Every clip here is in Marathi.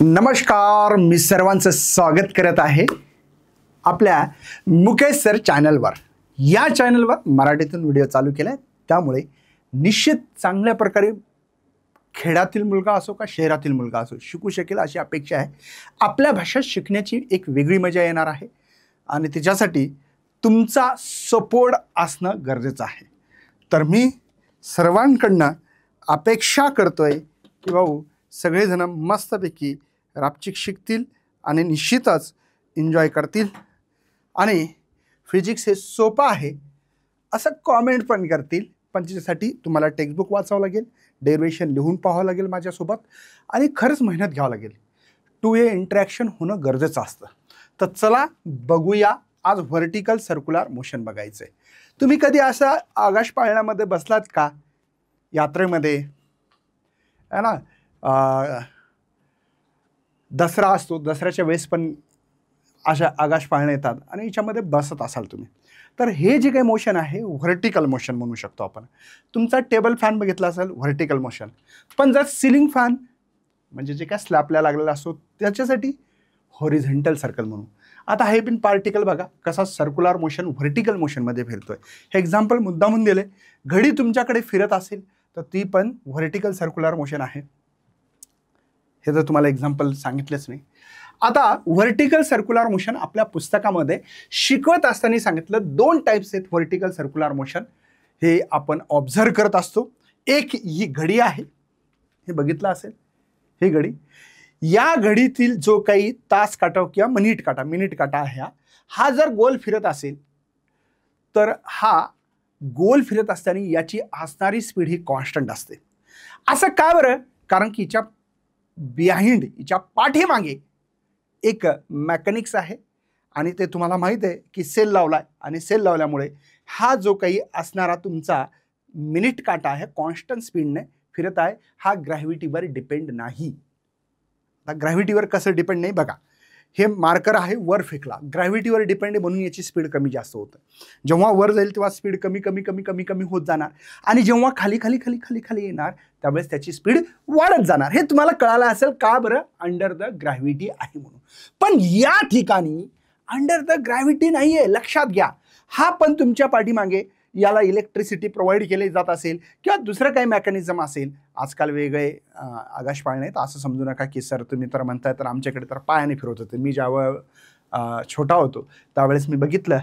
नमस्कार, मी सर्वांचं स्वागत करत आहे आपल्या मुकेश सर चॅनलवर. या चॅनलवर मराठीतून व्हिडिओ चालू केला आहे, त्यामुळे निश्चित चांगल्या प्रकारे खेड्यातील मुलगा असो का शहरातील मुलगा असो शिकू शकेल अशी अपेक्षा आहे. आपल्या भाषा शिकण्याची एक वेगळी मजा येणार आहे आणि त्याच्यासाठी तुमचा सपोर्ट असणं गरजेचं आहे. तर मी सर्वांकडनं अपेक्षा करतोय की भाऊ सगळेजण मस्तपैकी रापचिक शिकतील आणि निश्चितच एन्जॉय करतील आणि फिजिक्स हे सोपं आहे असं कॉमेंट पण करतील. पण त्याच्यासाठी तुम्हाला टेक्स्टबुक वाचावं लागेल, डेरिव्हेशन लिहून पाहावं लागेल माझ्यासोबत आणि खरंच मेहनत घ्यावं लागेल. 2A इंटरॅक्शन होणं गरजेचं असतं. तर चला बघूया, आज व्हर्टिकल सर्क्युलर मोशन बघायचं आहे. तुम्ही कधी असं आकाश पाळण्यामध्ये बसलात का? यात्रेमध्ये आहे ना, दसरा असतो, दसऱ्याच्या वेळेस पण अशा आकाश पाळणे येतात आणि याच्यामध्ये बसत असाल तुम्ही. तर हे जे काही मोशन आहे व्हर्टिकल मोशन म्हणू शकतो आपण. तुमचा टेबल फॅन बघितला असेल, व्हर्टिकल मोशन. पण जर सिलिंग फॅन म्हणजे जे काय स्लॅबला लागलेला असतो त्याच्यासाठी हॉरिझॉन्टल सर्कल म्हणू. आता हे पण पार्टिकल बघा कसा सर्क्युलर मोशन व्हर्टिकल मोशनमध्ये फिरतोय. हे एक्झाम्पल मुद्दामून दिले. घडी तुमच्याकडे फिरत असेल तर ती पण व्हर्टिकल सर्क्युलर मोशन आहे. हे तर तुम्हाला एक्झाम्पल सांगितलंच नाही. आता व्हर्टिकल सर्क्युलर मोशन आपल्या पुस्तकामध्ये शिकवत असताना सांगितलं 2 टाईप्स आहेत व्हर्टिकल सर्क्युलर मोशन. हे आपण ऑब्झर्व करत असतो. एक ही घडी आहे, हे बघितलं असेल, ही घडी. या घडीतील जो काही तास काटा किंवा मिनिट काटा आहे, हा जर गोल फिरत असेल तर हा गोल फिरत असताना याची असणारी स्पीड ही कॉन्स्टंट असते. असं का बरं? कारण की हिच्या बिहाइंड, हिच्या पाठीमागे एक मेकॅनिक्स आहे आणि ते तुम्हाला माहीत आहे की सेल लावलाय आणि सेल लावल्यामुळे हा जो काही असणारा तुमचा मिनिट काटा आहे कॉन्स्टंट स्पीडने फिरत आहे. हा ग्रॅव्हिटीवर डिपेंड नाही. आता ग्रॅव्हिटीवर कसं डिपेंड नाही बघा. हे मार्कर आहे, वर फेकला, ग्रॅव्हिटीवर डिपेंड आहे म्हणून याची स्पीड कमी जास्त होतं. जेव्हा वर जाईल तेव्हा स्पीड कमी होत जाणार आणि जेव्हा खाली येणार त्यावेळेस त्याची स्पीड वाढत जाणार. हे तुम्हाला कळालं असेल का बरं? अंडर द ग्रॅव्हिटी आहे म्हणून. पण या ठिकाणी अंडर द ग्रॅव्हिटी नाही आहे, लक्षात घ्या. हा पण तुमच्या पाठीमागे याला इलेक्ट्रिसिटी प्रोव्हाइड केली जात असेल किंवा दुसरं काही मेकॅनिझम असेल. आजकाल वेगळे आकाश पाळणे आहेत. असं समजू नका की सर तुम्ही तर म्हणताय, तर आमच्याकडे तर पायाने फिरवत होते. मी जेव्हा छोटा होतो त्यावेळेस मी बघितलं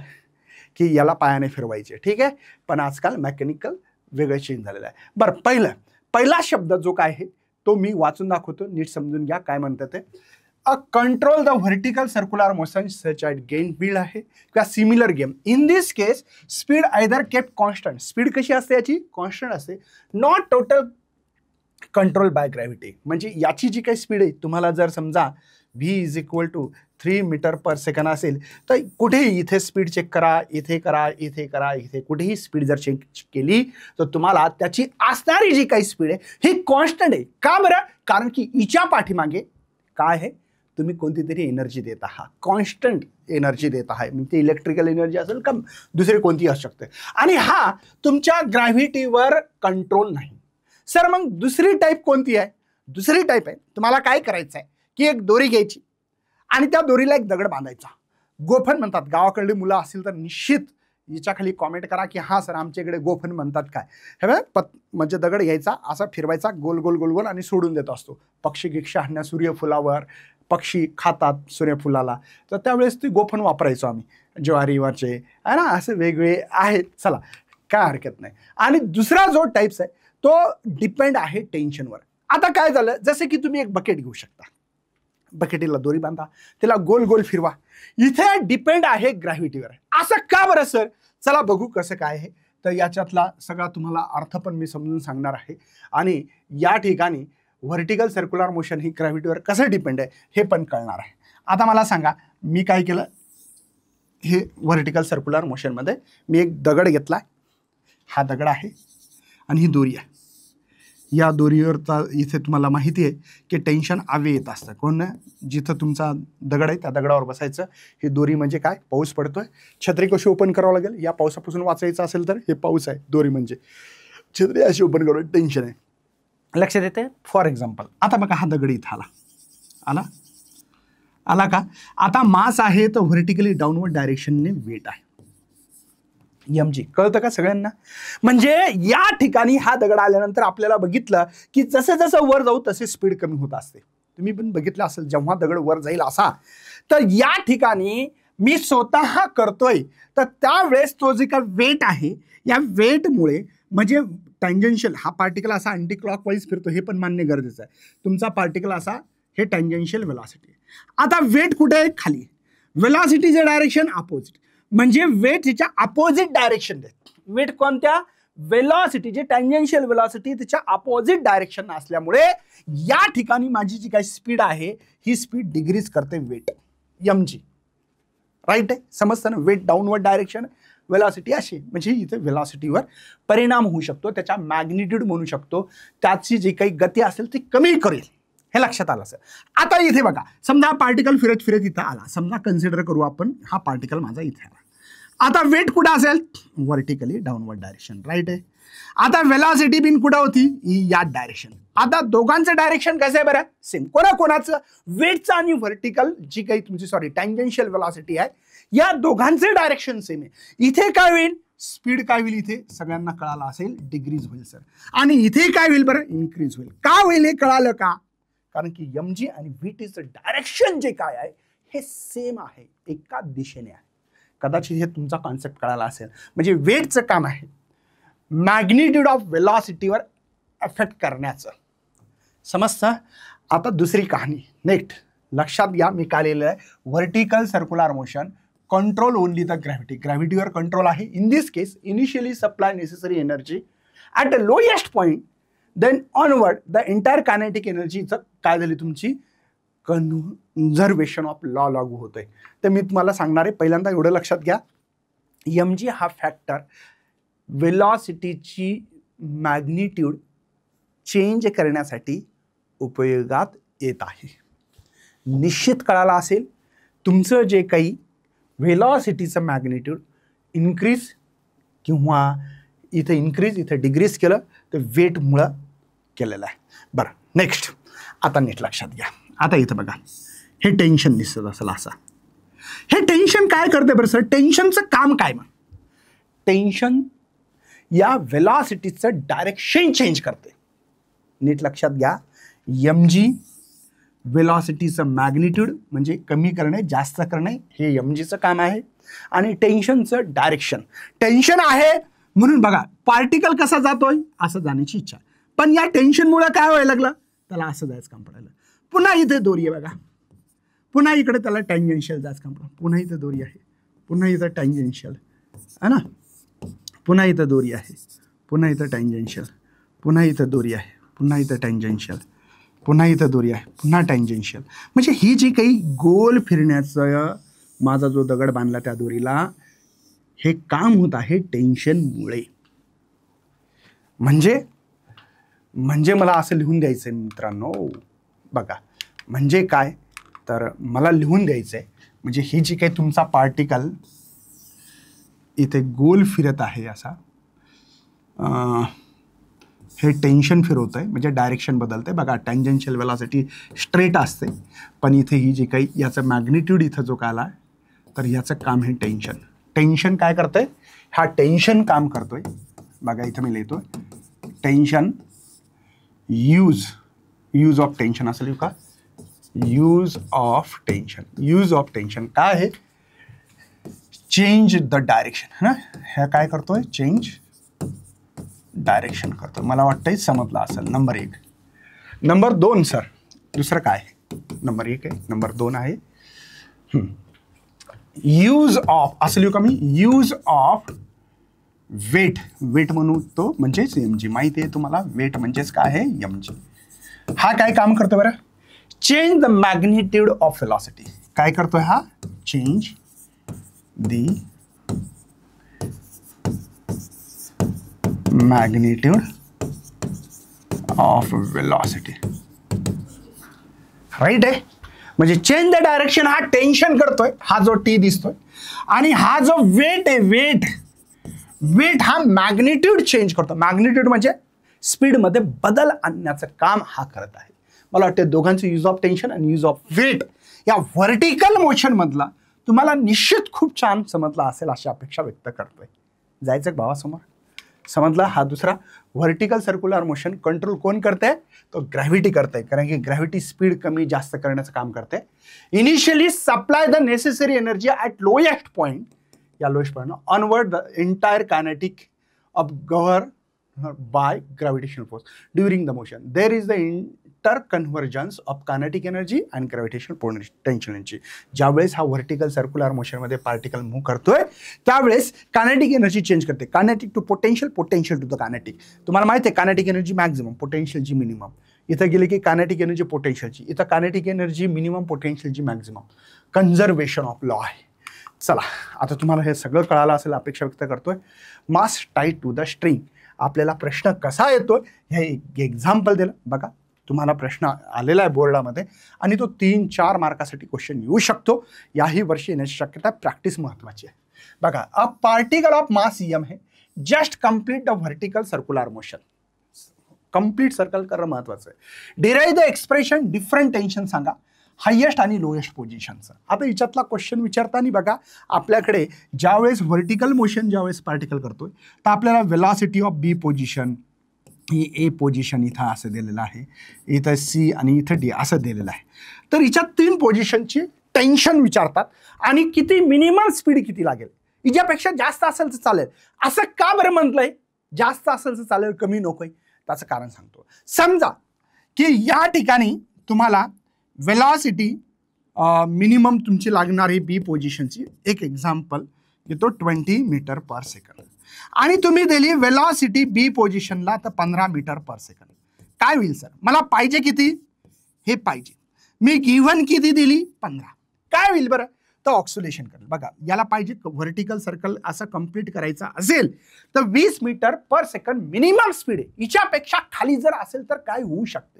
की याला पायाने फिरवायचे, ठीक आहे. पण आजकाल मेकॅनिकल वेगळं चेंज झालेलं आहे. बरं, पहिला शब्द जो काय आहे तो मी वाचून दाखवतो, नीट समजून घ्या काय म्हणतात ते. A control the vertical circular motion such at gain field आहे किंवा similar game. In this case speed either kept constant. Speed कशी असते याची? कॉन्स्टंट असते. Not total control by gravity. म्हणजे याची जी काही स्पीड आहे तुम्हाला जर समजा v = 3 मीटर पर सेकंड असेल तर कुठेही इथे स्पीड चेक करा, इथे करा, इथे कुठेही स्पीड जर चेक केली तर तुम्हाला त्याची असणारी जी काही स्पीड आहे ही कॉन्स्टंट आहे. का बरं? कारण की हिच्या पाठीमागे काय आहे? तुम्ही कोणती तरी एनर्जी देत आहात, कॉन्स्टंट एनर्जी देत आहे. म्हणजे ती इलेक्ट्रिकल एनर्जी असेल का दुसरी कोणतीही असू शकते. आणि हा तुमच्या ग्रॅव्हिटीवर कंट्रोल नाही. सर मग दुसरी टाईप कोणती आहे? दुसरी टाईप आहे, तुम्हाला काय करायचं आहे की एक दोरी घ्यायची आणि त्या दोरीला एक दगड बांधायचा. गोफण म्हणतात. गावाकडली मुलं असतील तर निश्चित याच्या खाली कॉमेंट करा की हां सर आमच्याकडे गोफण म्हणतात काय. हे बघ, म्हणजे दगड घ्यायचा, असा फिरवायचा गोल गोल आणि सोडून देत असतो. पक्षी गिक्षा हरण्या सूर्यफुलावर पक्षी खातात सूर्यफुलाला, तर त्यावेळेस ती गोफण वापरायचो आम्ही. ज्वारीवरचे आहे ना, असे वेगवेगळे आहेत. चला काय हरकत नाही. आणि दुसरा जो टाईप्स आहे तो डिपेंड आहे टेन्शनवर. आता काय झालं, जसे की तुम्ही एक बकेट घेऊ शकता, बकेटीला दोरी बांधा, त्याला गोल गोल फिरवा. इथे डिपेंड आहे ग्रॅव्हिटीवर. असं का बरं सर? चला बघू कसं काय आहे. तर याच्यातला सगळा तुम्हाला अर्थ पण मी समजून सांगणार आहे आणि या ठिकाणी व्हर्टिकल सर्क्युलर मोशन ही ग्रॅव्हिटीवर कसं डिपेंड आहे हे पण कळणार आहे. आता मला सांगा, मी काय केलं? हे व्हर्टिकल सर्क्युलर मोशनमध्ये मी एक दगड घेतला. हा दगड आहे आणि ही दोरी आहे. या दोरीवरचा इथे तुम्हाला माहिती आहे की टेन्शन आवे येत असतं. कोण? जिथं तुमचा दगड आहे त्या दगडावर बसायचं. ही दोरी म्हणजे काय? पाऊस पडतोय, छत्री कशी ओपन करावं लागेल? या पावसापासून वाचायचं असेल तर हे पाऊस आहे, दोरी म्हणजे छत्री अशी ओपन करावं, टेन्शन आहे. लक्षात येते? फॉर एक्झाम्पल आता बघा, हा दगड इथं आला आला का? आता मास आहे तर व्हर्टिकली डाऊनवर्ड डायरेक्शनने वेट आहे mg. कळतं का सगळ्यांना? म्हणजे या ठिकाणी हा दगड आल्यानंतर आपल्याला बघितलं की जसं जसं वर जाऊ तसे स्पीड कमी होत असते. तुम्ही पण बघितलं असेल जेव्हा दगड वर जाईल असा, तर या ठिकाणी मी स्वतः करतोय तर त्यावेळेस तो जे काय वेट आहे या वेटमुळे म्हणजे टँजेन्शियल हा पार्टिकल असा अँटी क्लॉकवाईज फिरतो हे पण मान्य गरजेचं आहे. तुमचा पार्टिकल असा हे टँजेन्शियल व्हेलॉसिटी. आता वेट कुठे आहे? खाली. व्हेलॉसिटीचे डायरेक्शन अपोजिट म्हणजे वेट हिच्या अपोजिट डायरेक्शन देत. वेट कोणत्या? व्हेलॉसिटीचे टँजेन्शियल व्हेलॉसिटी त्याच्या अपोजिट डायरेक्शन असल्यामुळे या ठिकाणी माझी जी काही स्पीड आहे ही स्पीड डिग्रीज करते वेट mg. राईट आहे? समजतं ना? वेट डाऊनवर्ड डायरेक्शन व्हेलॉसिटी अशी म्हणजे इथे व्हेलॉसिटीवर परिणाम होऊ शकतो, त्याच्या मॅग्निट्यूड म्हणू शकतो, त्याची जी काही गती असेल ती कमी करेल. हे लक्षात आलं सर. आता इथे बघा, समजा पार्टिकल फिरत फिरत इथं आला, समजा कन्सिडर करू आपण हा पार्टिकल माझा इथे आला. आता वेट कुठं असेल? Vertically downward direction. राईट आहे? आता व्हेलॉसिटी बिन कुठं होती? या डायरेक्शन. आता दोघांचं डायरेक्शन कसं आहे बरं? सेम. कोणाचं? वेटचं आणि व्हर्टिकल जी काही तुमची टँजेन्शियल व्हेलॉसिटी आहे या दोघांचे डायरेक्शन सेम आहे. इथे काय होईल? स्पीड काय होईल? इथे सगळ्यांना कळालं असेल डिग्रीज होईल सर. आणि इथे काय होईल बरं? इन्क्रीज होईल. का होईल हे कळालं का? कारण की mg आणि vtचं डायरेक्शन जे काय आहे हे सेम आहे, एका दिशेने आहे. कदाचित हे तुमचा कॉन्सेप्ट कळाला असेल. म्हणजे वेटचं काम आहे मॅग्निट्यूड ऑफ व्हेलॉसिटीवर अफेक्ट करण्याचं. समजतं? आता दुसरी कहाणी नेक्स्ट लक्षात घ्या. मी काय लिहिलं आहे? Vertical circular motion control only the gravity. ग्रॅव्हिटीवर कंट्रोल आहे. In this case initially supply necessary energy at a lowest point then onward the entire kinetic एनर्जीचं काय झाली तुमची कन्झर्वेशन ऑफ लॉ लागू होतोय. तर मी तुम्हाला सांगणार आहे पहिल्यांदा एवढं लक्षात घ्या, mg हा फॅक्टर व्हेलॉसिटीची मॅग्निट्यूड चेंज करण्यासाठी उपयोगात येत आहे. निश्चित कळाला असेल तुमचं जे काही व्हेलॉसिटीचं मॅग्निट्यूड इन्क्रीज किंवा इथे इन्क्रीज इथे डिग्रीज केलं तर वेटमुळं केलेलं आहे. बरं नेक्स्ट आता नीट लक्षात घ्या. आता इथं बघा हे टेन्शन दिसत असेल असा. हे टेन्शन काय करते बरं सर? टेन्शनचं काम काय? मग टेन्शन या व्हेलॉसिटीचं डायरेक्शन चेंज करते. नीट लक्षात घ्या. mg व्हेलॉसिटीचं मॅग्निट्यूड म्हणजे कमी करणे जास्त करणे हे mgचं काम आहे. आणि टेन्शनचं डायरेक्शन. टेन्शन आहे म्हणून बघा पार्टिकल कसा जातोय असं जाण्याची इच्छा, पण या टेन्शनमुळे काय व्हायला लागलं? त्याला असं जायचं काम पडायला. पुन्हा इथे दोरी आहे बघा, पुन्हा इकडे त्याला टँजेन्शियल जायचं काम पडलं. पुन्हा इथे दोरी आहे, पुन्हा इथं टँजेन्शियल है ना, पुन्हा इथं दोरी आहे, पुन्हा इथं टँजेन्शियल, पुन्हा इथं दोरी आहे, पुन्हा इथं टँजेन्शियल, पुन्हा इथं दोरी आहे, पुन्हा टँजेन्शियल. म्हणजे ही जी काही गोल फिरण्याचं माझा जो दगड बांधला त्या दोरीला हे काम होत आहे टेन्शनमुळे. म्हणजे मला असं लिहून द्यायचं आहे मित्रांनो बघा. म्हणजे काय तर मला लिहून द्यायचं आहे म्हणजे ही जी काही तुमचा पार्टिकल इथे गोल फिरत आहे असा हे टेन्शन फिरवतं आहे म्हणजे डायरेक्शन बदलतं आहे बघा. टँजेन्शियल व्हेलॉसिटी स्ट्रेट असते पण इथे ही जी काही याचं मॅग्निट्यूड इथं जो काय आला तर याचं काम हे टेन्शन. टेन्शन काय करतंय? हा टेन्शन काम करतोय बघा. इथं मी लिहितो टेन्शन यूज ऑफ टेन्शन असं लिहू का? यूज ऑफ टेन्शन काय आहे? चेंज द डायरेक्शन है ना. हे काय करतोय? चेंज डायरेक्शन करतोय. मला वाटतंय समजलं असेल. नंबर 1. नंबर 2 सर दुसरं काय? नंबर 1 आहे, नंबर 2 आहे यूज ऑफ असं लिहू का मी? यूज ऑफ वेट म्हणू तो म्हणजेच mg. माहिती आहे तुम्हाला वेट म्हणजेच काय आहे? mg. हा काय काम करतो बरं? Change the magnitude of velocity. काय करतोय हा? Change the magnitude of velocity. Right आहे. म्हणजे चेंज द डायरेक्शन हा टेन्शन करतोय, हा जो टी दिसतोय, आणि हा जो वेट आहे वेट हा मॅग्निट्यूड चेंज करतो. मॅग्निट्यूड म्हणजे स्पीडमध्ये बदल आणण्याचं काम हा करत आहे. मला वाटतं दोघांचं यूज ऑफ टेन्शन आणि यूज ऑफ वेट या व्हर्टिकल मोशनमधला तुम्हाला निश्चित खूप छान समजला असेल अशी अपेक्षा व्यक्त करतोय. जायचं का भावासमोर? समजला? हा दुसरा व्हर्टिकल सर्क्युलर मोशन कंट्रोल कोण करते? तो ग्रॅव्हिटी करते, कारण की ग्रॅव्हिटी स्पीड कमी जास्त करण्याचं काम करते. Initially supply the necessary energy at lowest point, या lowest point onward the entire kinetic of govern by gravitational force during the motion. There is the interconvergence of kinetic energy and gravitational potential energy. ज्यावेळेस हा व्हर्टिकल सर्क्युलर मोशनमध्ये पार्टिकल मूव्ह करतोय त्यावेळेस कायनेटिक एनर्जी चेंज करते. Kinetic to potential, potential to the kinetic. तुम्हाला माहिती आहे कायनेटिक एनर्जी मॅक्झिमम, पोटेन्शियलची मिनिमम. इथं गेले की कायनेटिक एनर्जी पोटेन्शियलची, इथं कायनेटिक एनर्जी मिनिमम, पोटेन्शियलची मॅक्झिमम. कन्झर्वेशन ऑफ लॉ आहे. चला आता तुम्हाला हे सगळं कळालं असेल अपेक्षा व्यक्त करतोय. मास टाईड टू द स्ट्रिंग. आपल्याला प्रश्न कसा येतोय हे एक एक्झाम्पल दिलं बघा. तुम्हाला प्रश्न आलेला आहे बोर्डामध्ये आणि तो 3-4 मार्कासाठी क्वेश्चन येऊ शकतो. याही वर्षी येण्याची शक्यता. प्रॅक्टिस महत्वाची आहे. बघा, a particle of mass M है just complete the vertical circular motion. Complete circle करणं महत्वाचं आहे. Derive the expression different tension सांगा, हायेस्ट आणि लोएस्ट पोझिशनचं. आता याच्यातला क्वेश्चन विचारताना बघा, आपल्याकडे ज्यावेळेस व्हर्टिकल मोशन ज्यावेळेस पार्टिकल करतोय तर आपल्याला वेलॉसिटी ऑफ बी पोझिशन, ही ए पोझिशन इथं असं दिलेलं आहे, इथं सी आणि इथं डी असं दिलेलं आहे. तर हिच्यात 3 पोझिशनची टेन्शन विचारतात आणि किती मिनिमम स्पीड किती लागेल. हिच्यापेक्षा जास्त असेल तर चालेल. असं का बरं म्हटलंय जास्त असेल तर चालेल, कमी नकोय? त्याचं कारण सांगतो. समजा की या ठिकाणी तुम्हाला वेलॉसिटी मिनिमम तुमची लागणारी बी पोझिशनची एक एक्झाम्पल घेतो 20 मीटर पर सेकंड आणि तुम्ही दिली वेलॉसिटी बी पोझिशनला तर 15 मीटर पर सेकंड. काय होईल सर? मला पाहिजे किती? हे पाहिजे. मी गिव्हन किती दिली? 15. काय होईल बरं? तर ऑक्सिलेशन करेल. बघा, याला पाहिजे व्हर्टिकल सर्कल असं कंप्लीट करायचं असेल तर 20 metre per second minimum speed आहे. हिच्यापेक्षा खाली जर असेल तर काय होऊ शकते?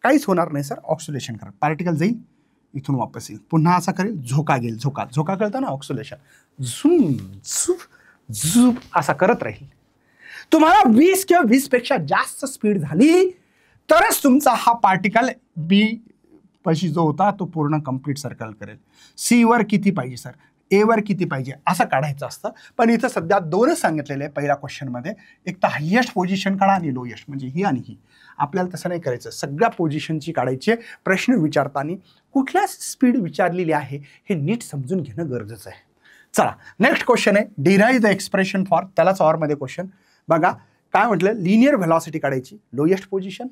काहीच होणार नाही सर. ऑक्सिलेशन करा, पार्टिकल जाईल इथून वापस येईल, पुन्हा असा करेल, झोका घेईल. झोका झोका कळतं ना, ऑक्सिलेशन. झूम झूप झूप असा करत राहील. तुम्हाला 20 किंवा 20 पेक्षा जास्त स्पीड झाली तरच तुमचा हा पार्टिकल बी पाशी जो होता तो पूर्ण कंप्लीट सर्कल करेल. सी वर किती पाहिजे सर? ए वर किती पाहिजे असं काढायचं असतं. पण इथं सध्या 2च सांगितलेले आहे पहिल्या क्वेश्चनमध्ये. एक तर हायेस्ट पोझिशन काढा आणि लोएस्ट, म्हणजे ही आणि ही. आपल्याला तसं नाही करायचं, सगळ्या पोझिशनची काढायची. प्रश्न विचारताना कुठल्या स्पीड विचारलेली आहे हे नीट समजून घेणं गरजेचं आहे. चला नेक्स्ट क्वेश्चन आहे डिराइव्ह द एक्सप्रेशन फॉर. त्यालाच ऑरमध्ये क्वेश्चन बघा काय म्हटलं. लिनियर व्हेलॉसिटी काढायची, लोएस्ट पोझिशन,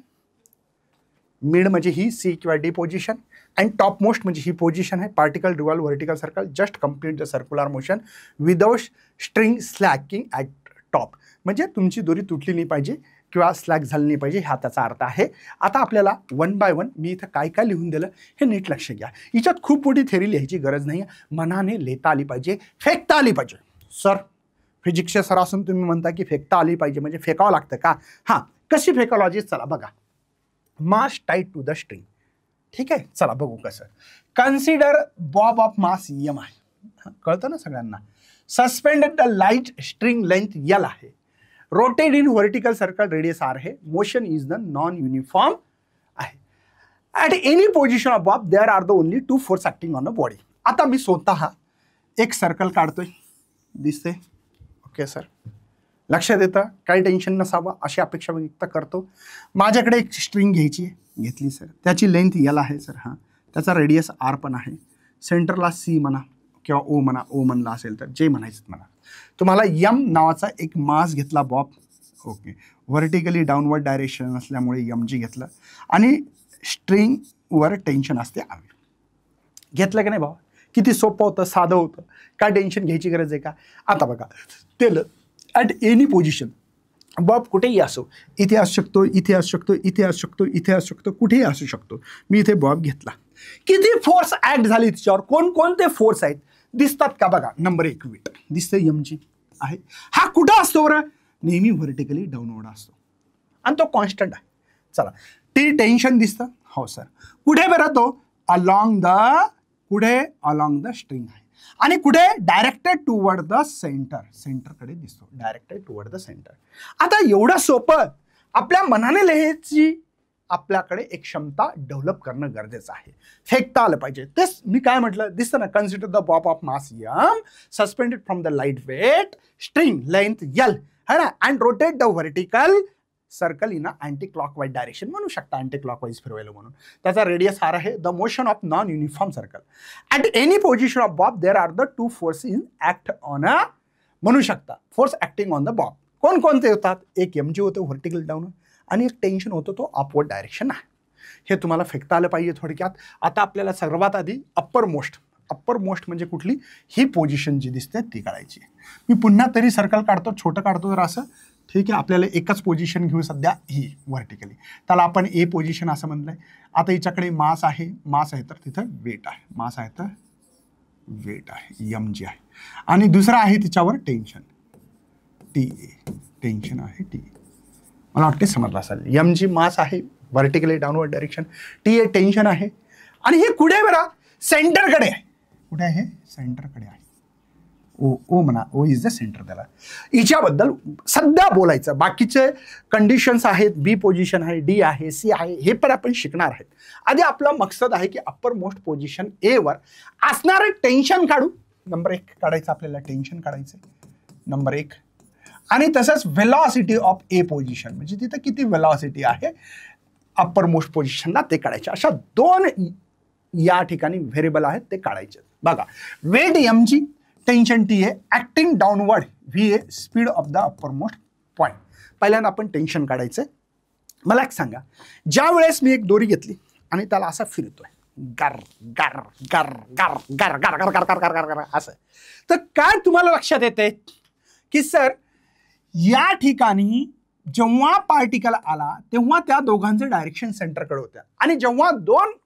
मिड म्हणजे ही सी किंवा D position and top most म्हणजे ही पोझिशन आहे. Particle revolve vertical circle just complete the circular motion without string slacking at top. म्हणजे तुमची दोरी तुटली नाही पाहिजे किंवा स्लॅक झाली नाही पाहिजे, हा त्याचा अर्थ आहे. आता आपल्याला 1 बाय 1 मी इथं काय काय लिहून दिलं हे नीट लक्ष घ्या. हिच्यात खूप मोठी थेरी लिहायची गरज नाही आहे. मनाने लिहिता आली पाहिजे, फेकता आली पाहिजे. सर फिजिक्सचे सर असून तुम्ही म्हणता की फेकता आली पाहिजे म्हणजे फेकावं लागतं का? हां, कशी फेकॉलॉजी? चला बघा. Mass tied to the string. ठीक आहे, चला बघू कसं. Consider bob of mass M आहे, कळतं ना सगळ्यांना. Suspended the light string length L आहे. Rotated in vertical circle radius R है. Motion is the non uniform आहे. At any position of bob there are the only 2 force acting on a body. आता मी स्वतः एक सर्कल काढतोय, दिसते? ओके सर, लक्षात येतं, काही टेन्शन नसावं अशी अपेक्षा व्यक्त करतो. माझ्याकडे एक स्ट्रिंग घ्यायची आहे, घेतली सर. त्याची लेंथ एल आहे सर. हां, त्याचा रेडियस आर पण आहे. सेंटरला सी म्हणा किंवा ओ म्हणा, ओ म्हणला असेल तर जे म्हणायचं म्हणा. तुम्हाला यम नावाचा एक मास घेतला Bob. Okay, vertically downward direction असल्यामुळे यम जी घेतलं आणि स्ट्रिंगवर टेन्शन असते आवी. घेतलं की नाही भावा? किती सोपं होतं, साधं होतं. काय टेन्शन घ्यायची गरज आहे का? आता बघा, तेल ॲट एनी पोझिशन बॉब कुठेही असो, इथे असू शकतो, इथे असू शकतो, इथे असू शकतो, इथे असू शकतो, कुठेही असू शकतो. मी इथे बॉब घेतला. किती फोर्स ॲक्ट झाली तिच्यावर, कोणकोणते फोर्स आहेत दिसतात का? बघा, नंबर 1 वेट दिसतं एम जी आहे. हा कुठं असतो बरं? नेहमी व्हर्टिकली डाऊनवर्ड असतो आणि तो कॉन्स्टंट आहे. चला, टी टेन्शन दिसतं? हो सर. कुठे बरं? तो अलॉंग द, कुठे? अलॉंग द स्ट्रिंग आहे. आणि कुठे? Directed toward the centre. सेंटरकडे दिसतो, डायरेक्टेड टुवर्ड द सेंटर. आता एवढं सोपं आपल्या मनाने लिहायची आपल्याकडे एक क्षमता डेव्हलप करणं गरजेचं आहे. फेकता आलं पाहिजे. तेच मी काय म्हटलं, दिसतं ना, consider the bob of mass m suspended from the light weight string length l है ना, and rotate the vertical circle in anti clockwise direction म्हणू शकता, अँटी क्लॉकवाईज फिरवायला म्हणून. त्याचा रेडियस r आहे. The motion of non uniform circle at any position of bob there are the two force in act on a म्हणू शकता, force acting on the bob. कोणकोणते होतात? एक mg होतं व्हर्टिकल डाऊन आणि एक टेन्शन होतं तो अपवर्ड डायरेक्शन आहे. हे तुम्हाला फेकता आलं पाहिजे थोडक्यात. आता आपल्याला सर्वात आधी अप्पर मोस्ट म्हणजे कुठली? ही पोझिशन जी दिसते ती काढायची. मी पुन्हा तरी सर्कल काढतो, छोटं काढतो जर असं. ठीक आहे, आपल्याला एकच पोझिशन घेऊ सध्या, ही व्हर्टिकली. त्याला आपण ए पोझिशन असं म्हणलंय. आता हिच्याकडे मास आहे तर तिथं वेट आहे, मास आहे तर वेट आहे, mg आहे. आणि दुसरा आहे तिच्यावर टेन्शन, TA, टेन्शन आहे TA. मला वाटते समजलं असेल. mg मास आहे vertically downward direction, TA tension आहे. आणि हे कुठे बरं? सेंटरकडे आहे. कुठे आहे? सेंटरकडे आहे. ओ म्हणा, ओ इज द सेंटर. त्याला हिच्याबद्दल सध्या बोलायचं. बाकीचे कंडिशन्स आहेत, बी पोझिशन आहे, डी आहे, सी आहे, हे पण आपण शिकणार आहेत. आधी आपला मकसद आहे की अप्पर मोस्ट पोझिशन ए वर असणारं टेन्शन काढू. नंबर 1 काढायचं आपल्याला, टेन्शन काढायचं नंबर 1. आणि तसंच व्हेलॉसिटी ऑफ ए पोझिशन, म्हणजे तिथं किती व्हेलॉसिटी आहे अप्पर मोस्ट पोझिशनला ते काढायचे. अशा 2 या ठिकाणी व्हेरिएबल आहेत, ते काढायचे. बघा, weight mg, tension TA, acting downward VA, speed of the upper most point. पहिल्यांदा आपण टेन्शन काढायचं. मला एक सांगा, ज्या वेळेस मी एक दोरी घेतली आणि त्याला असा फिरतोय गर गर गर गर गर गर गर गर गर गर गर असं, तर काय तुम्हाला लक्षात येते की सर या ठिकाणी जेव्हा पार्टिकल आला तेव्हा त्या दोघांचे डायरेक्शन सेंटरकडे होत्या. आणि जेव्हा 2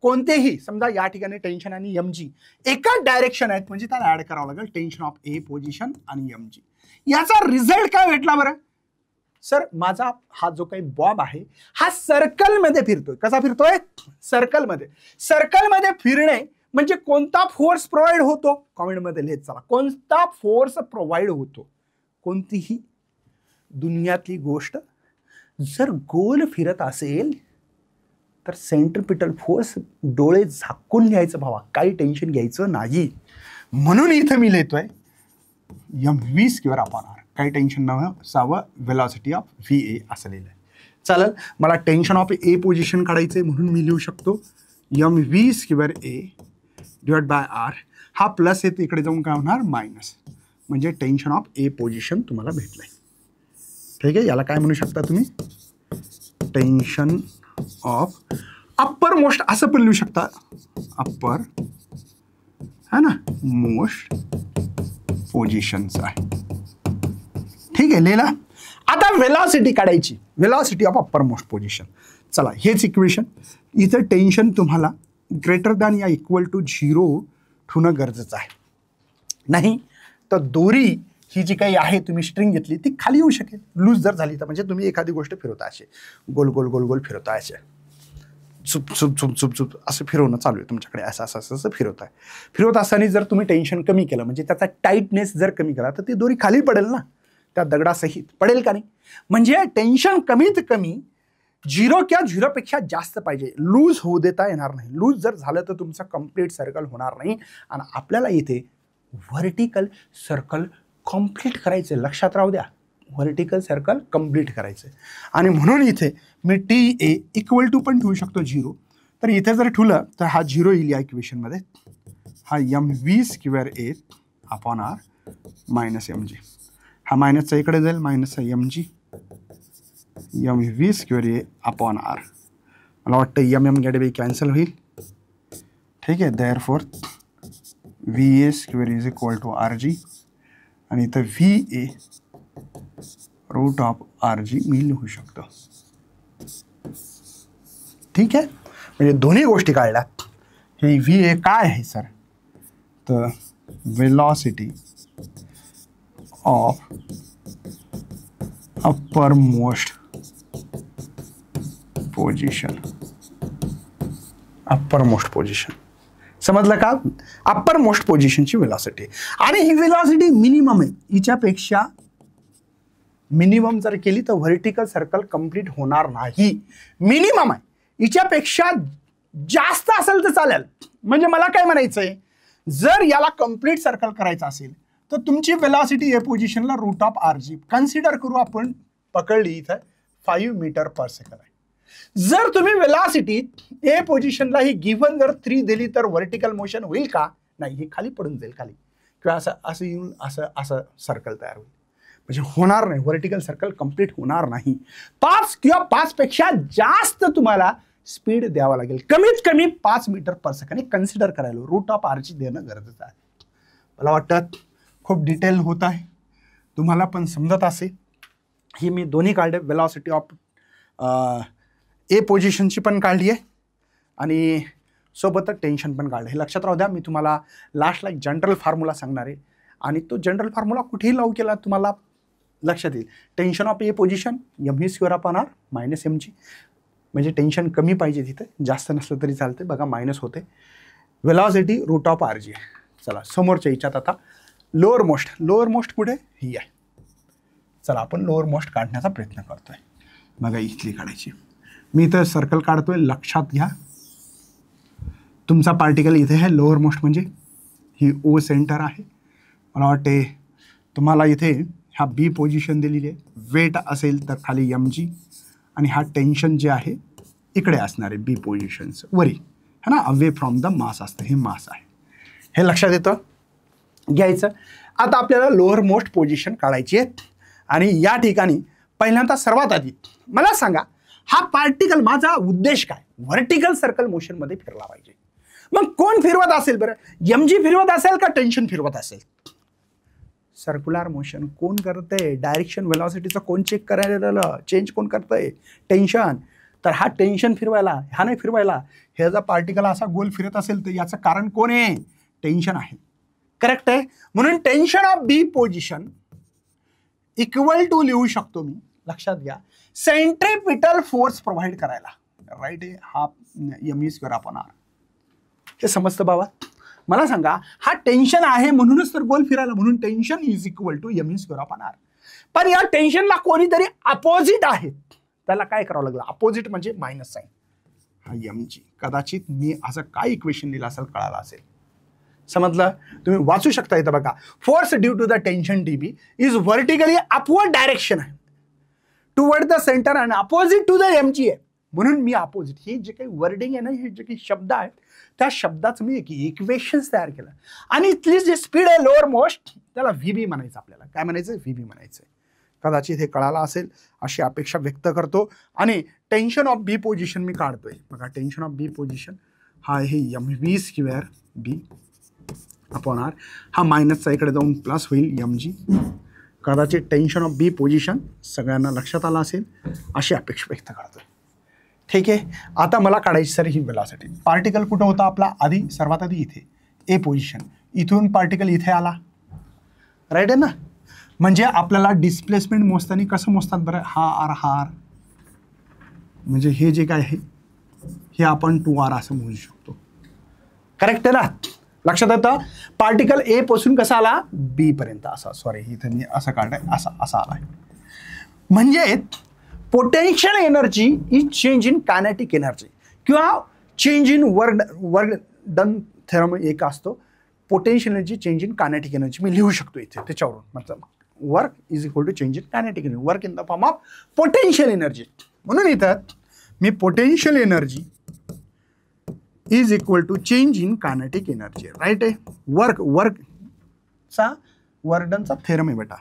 कोणतेही समजा या ठिकाणी टेन्शन आणि mg एकाच डायरेक्शन आहेत, म्हणजे त्याला ऍड करावं लागेल टेन्शन ऑफ ए पोझिशन आणि mg. याचा रिझल्ट काय भेटला बरं? सर माझा हा जो काही बॉब आहे हा सर्कलमध्ये फिरतोय. कसा फिरतोय? सर्कलमध्ये. सर्कलमध्ये फिरणे म्हणजे कोणता फोर्स प्रोव्हाइड होतो? कॉमेंटमध्ये लिहित चला, कोणता फोर्स प्रोव्हाइड होतो? कोणतीही दुनियातली गोष्ट जर गोल फिरत असेल तर सेंट्रिपिटल फोर्स डोळे झाकून लिहायचं भावा, काही टेन्शन घ्यायचं नाही. म्हणून इथं मी लिहितोय mv स्क्वेअर अपॉन r, काही टेन्शन नसावं, व्हेलॉसिटी ऑफ VA असं लिहिलंय. चालेल, मला टेन्शन ऑफ ए पोझिशन काढायचंय म्हणून मी लिहू शकतो mv square A divide by r. हा प्लस आहे इकडे जाऊन काय होणार? मायनस. म्हणजे टेन्शन ऑफ ए पोझिशन तुम्हाला भेटलंय. ठीक आहे, याला काय म्हणू शकता तुम्ही? टेन्शन ऑफ अप्पर मोस्ट असं पण लिहू शकता, अप्पर है ना मोस्ट पोझिशनचा आहे. ठीक आहे, लिहिला. आता व्हेलॉसिटी काढायची, velocity of upper most position. चला, हेच इक्वेशन. इथं टेन्शन तुम्हाला ग्रेटर दॅन या इक्वल टू 0 ठेवणं गरजेचं आहे. नाही तर दोरी ही जी काही आहे तुम्ही स्ट्रिंग घेतली ती खाली येऊ शकेल, लूज जर झाली तर. म्हणजे तुम्ही एखादी गोष्ट फिरवता असे गोल गोल गोल गोल फिरवता, असे चुप चुप चुप चुप चुप असं फिरवणं चालू आहे तुमच्याकडे, असं असं असं फिरवत आहे. फिरवत असताना जर तुम्ही टेन्शन कमी केलं, म्हणजे त्याचा टाईटनेस जर कमी केला, तर ती दोरी खाली पडेल ना, त्या दगडासहित पडेल का नाही? म्हणजे टेन्शन कमीत कमी 0 किंवा 0पेक्षा जास्त पाहिजे, लूज होऊ देता येणार नाही. लूज जर झालं तर तुमचं कम्प्लीट सर्कल होणार नाही. आणि आपल्याला इथे व्हर्टिकल सर्कल कम्प्लीट करायचं, लक्षात राहू द्या, व्हर्टिकल सर्कल कम्प्लीट करायचं. आणि म्हणून इथे मी TA इक्वल टू पण ठेवू शकतो 0. तर इथे जर ठेवलं तर हा 0 येईल या इक्वेशनमध्ये. हा mv square A upon r minus mg, हा मायनसचा इकडे जाईल, मायनसचा mg mv square A upon r. मला वाटतं गेट बी कॅन्सल होईल. ठीक आहे, therefore VA square is equal to RG. आणि इथं VA रूट ऑफ RG मी लिहू शकतो. ठीक आहे, म्हणजे दोन्ही गोष्टी काढल्यात. हे VA काय आहे सर? तर velocity of upper most position. Upper most position समजलं का? अप्पर मोस्ट पोझिशनची वेलॉसिटी. आणि ही वेलॉसिटी मिनिमम आहे, हिच्यापेक्षा मिनिमम जर केली तर व्हर्टिकल सर्कल कंप्लीट होणार नाही. मिनिमम आहे, हिच्यापेक्षा जास्त असेल तर चालेल. म्हणजे मला काय म्हणायचंय, जर याला कंप्लीट सर्कल करायचं असेल तर तुमची वेलॉसिटी ए पोझिशनला root of R G consider करू आपण, पकडली इथं 5 मीटर पर सेकंड आहे. जर तुम्ही वेलॉसिटी ए पोझिशनला ही गिव्हन जर 3 दिली तर व्हर्टिकल मोशन होईल का? नाही, हे खाली पडून जाईल खाली, किंवा असं असं येऊन असं असं सर्कल तयार होईल. म्हणजे होणार नाही, व्हर्टिकल सर्कल कंप्लीट होणार नाही. 5 किंवा 5 पेक्षा जास्त तुम्हाला स्पीड द्यावा लागेल, कमीत कमी 5 मीटर पर सेकंड हे कन्सिडर करायला रूट ऑफ आर जी देणं गरजेचं आहे. मला वाटतं खूप डिटेल होत आहे, तुम्हाला पण समजत असेल. ही मी दोन्ही काढले, वेलॉसिटी ऑफ ए पोझिशनची पण काढली आहे आणि सोबतच टेन्शन पण काढलं. हे लक्षात राहू द्या. मी तुम्हाला लास्टला एक जनरल फॉर्म्युला सांगणार आहे आणि तो जनरल फॉर्म्युला कुठेही लागू केला तुम्हाला लक्षात येईल. Tension of A position mv²/r minus mg, म्हणजे टेन्शन कमी पाहिजे तिथे, जास्त नसलं तरी चालते. बघा मायनस होते. Velocity root of R G आहे. चला समोरच्या याच्यात आता लोअर मोस्ट कुठे ही आहे. चला आपण लोअर मोस्ट काढण्याचा प्रयत्न करतोय. बघा इथली काढायची. मी इथं सर्कल काढतोय, लक्षात घ्या तुमचा पार्टिकल इथे आहे. लोअर मोस्ट म्हणजे ही ओ सेंटर आहे. मला वाटते तुम्हाला इथे ह्या बी पोझिशन दिलेली आहे. वेट असेल तर खाली mg आणि हा टेन्शन जे आहे इकडे असणार आहे बी पोझिशन्स वरी, है ना, अवे फ्रॉम द मास असतं, हे मास आहे. हे लक्षात येतं, घ्यायचं. आता आपल्याला लोअर मोस्ट पोझिशन काढायची आहे आणि या ठिकाणी पहिल्यांदा सर्वात आधी मला सांगा, हा पार्टिकल माझा उद्देश काय? व्हर्टिकल सर्कल मोशनमध्ये फिरला पाहिजे. मग कोण फिरवत असेल बरं? mg फिरवत असेल का टेन्शन फिरवत असेल? सर्क्युलर मोशन कोण करतंय? डायरेक्शन वेलॉसिटीचं कोण चेक करायला, चेंज कोण करतंय? टेन्शन. तर हा टेन्शन फिरवायला, हा नाही फिरवायला. हे जर पार्टिकल असा गोल फिरत असेल तर याचं कारण कोण आहे? टेन्शन आहे. करेक्ट आहे. म्हणून tension of B position equal to लिहू शकतो मी, लक्षात घ्या, सेंट्रिपिटल फोर्स प्रोव्हाइड करायला. राईट आहे, हा mv²/r. हे समजतं बाबा? मला सांगा, हा टेन्शन आहे म्हणूनच तर गोल फिरायला, म्हणून tension is equal to mv²/r. पण या टेन्शनला कोणीतरी अपोजिट आहे, त्याला काय करावं लागलं? अपोजिट म्हणजे मायनस साईन, हा mg. कदाचित मी असं काय इक्वेशन लिहिलं असेल, कळालं असेल. समजलं? तुम्ही वाचू शकता इथं बघा. Force due to the tension dB is vertically upward direction आहे toward the centre and opposite to the mg आहे. म्हणून मी अपोजिट, हे जे काही वर्डिंग आहे ना, हे जे काही शब्द आहेत त्या शब्दाचं मी एक इक्वेशन्स तयार केलं आणि इथली जी स्पीड आहे लोअर मोस्ट, त्याला व्हीबी म्हणायचं. आपल्याला काय म्हणायचं? व्हीबी म्हणायचं. कदाचित हे कळालं असेल अशी अपेक्षा व्यक्त करतो. आणि टेन्शन ऑफ बी पोझिशन मी काढतोय बघा. टेन्शन ऑफ बी पोझिशन हा आहे mv²b/r. हा मायनसचा इकडे जाऊन प्लस होईल mg. कदाचित टेन्शन ऑफ बी पोझिशन सगळ्यांना लक्षात आलं असेल अशी अपेक्षा व्यक्त करतोय. ठीक आहे. आता मला काढायची सर ही वेलॉसिटी. पार्टिकल कुठं होता आपला? आधी सर्वात आधी इथे ए पोझिशन, इथून पार्टिकल इथे आला. राईट आहे ना? म्हणजे आपल्याला डिस्प्लेसमेंट मोजताना कसं मोजतात बरं? हा आर म्हणजे हे जे काय आहे हे आपण 2r असं मोजू शकतो. करेक्ट आहे ना? लक्षात येतं? पार्टिकल ए पासून कसा आला? बी पर्यंत असा. सॉरी, इथं मी असं काढलंय, असा आलाय. म्हणजे potential energy is change in kinetic energy किंवा change in work done theorem एक असतो. Potential energy change in kinetic energy मी लिहू शकतो इथे त्याच्यावरून. मतलब work is equal to change in kinetic energy, work in the form of potential energy. म्हणून इथं मी potential energy is equal to change in kinetic energy. Right आहे? वर्कचा वर्कडनचा थेरम आहे बेटा.